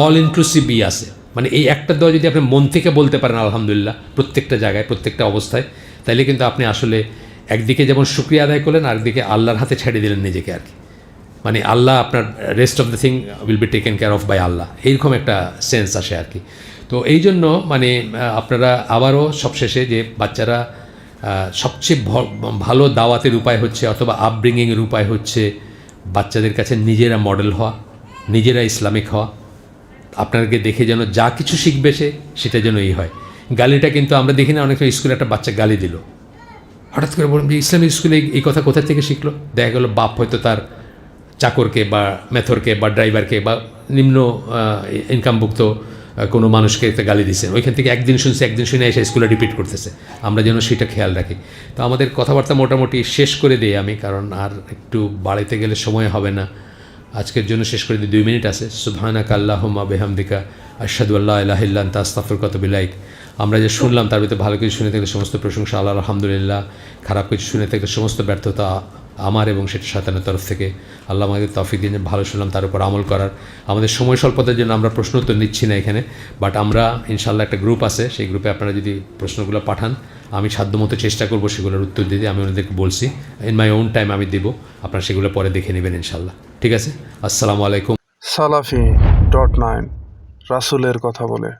অল ইনক্লুসিভ আছে, মানে এই একটা দোয়া যদি আপনি মন থেকে বলতে পারেন আলহামদুলিল্লাহ প্রত্যেকটা জায়গায় প্রত্যেকটা অবস্থায়, তাইলে কিন্তু আপনি আসলে একদিকে যেমন শুকরিয়া আদায় করলেন, আরেকদিকে আল্লাহর হাতে ছেড়ে দিলেন নিজেকে আর কি। মানে আল্লাহ আপনার rest of the thing will be taken care of by আল্লাহ, এইরকম একটা সেন্স আসে আর কি। তো এই জন্য মানে আপনারা আবারও সবশেষে যে বাচ্চারা সবচেয়ে ভালো দাওয়াতের উপায় হচ্ছে, অথবা আপব্রিঙ্গিংয়ের উপায় হচ্ছে বাচ্চাদের কাছে নিজেরা মডেল হওয়া, নিজেরা ইসলামিক হওয়া। আপনাকে দেখে যেন যা কিছু শিখবে সেটা যেন এই হয়। গালিটা কিন্তু আমরা দেখি না, অনেক স্কুলে একটা বাচ্চা গালি দিল, হঠাৎ করে বলুন যে ইসলামিক স্কুলে এই কথা কোথা থেকে শিখলো। দেখা গেল বাপ হয়তো তার চাকরকে বা মেথরকে বা ড্রাইভারকে বা নিম্ন ইনকামভুক্ত কোনো মানুষকে একটা গালি দিচ্ছে, ওইখান থেকে একদিন শুনে এসে স্কুলে রিপিট করতেছে। আমরা যেন সেটা খেয়াল রাখি। তো আমাদের কথাবার্তা মোটামুটি শেষ করে দিই আমি, কারণ আর একটু বাড়িতে গেলে সময় হবে না। আজকের জন্য শেষ করে দিই, 2 মিনিট আছে। সুবহানাকা আল্লাহুম্মা বিহামদিকা আশহাদু আল্লা ইলাহা ইল্লা আনতা আস্তাগফিরুকা ওয়া আতুবু ইলাইক। আমরা যে শুনলাম তার ভিতরে ভালো কিছু শুনে থাকলে সমস্ত প্রশংসা আল্লাহর, আলহামদুলিল্লাহ। খারাপ কিছু শুনে থাকলে সমস্ত ব্যর্থতা আমার এবং সেটা শয়তানের তরফ থেকে। আল্লাহ আমাদের তৌফিক দিন, ভালো শুনলাম তার উপর আমল করার। আমাদের সময় স্বল্পতার জন্য আমরা প্রশ্ন উত্তর নিচ্ছি না এখানে, বাট আমরা ইনশাআল্লাহ একটা গ্রুপ আছে, সেই গ্রুপে আপনারা যদি প্রশ্নগুলো পাঠান, আমি সাধ্যমত চেষ্টা করবো সেগুলোর উত্তর দিতে। আমি ওনাদেরকে বলছি ইন মাই ওন টাইম আমি দেবো, আপনারা সেগুলো পরে দেখে নেবেন ইনশাআল্লাহ। ঠিক আছে, আসসালামু আলাইকুম। সালাফি.9 রাসূলের কথা বলে।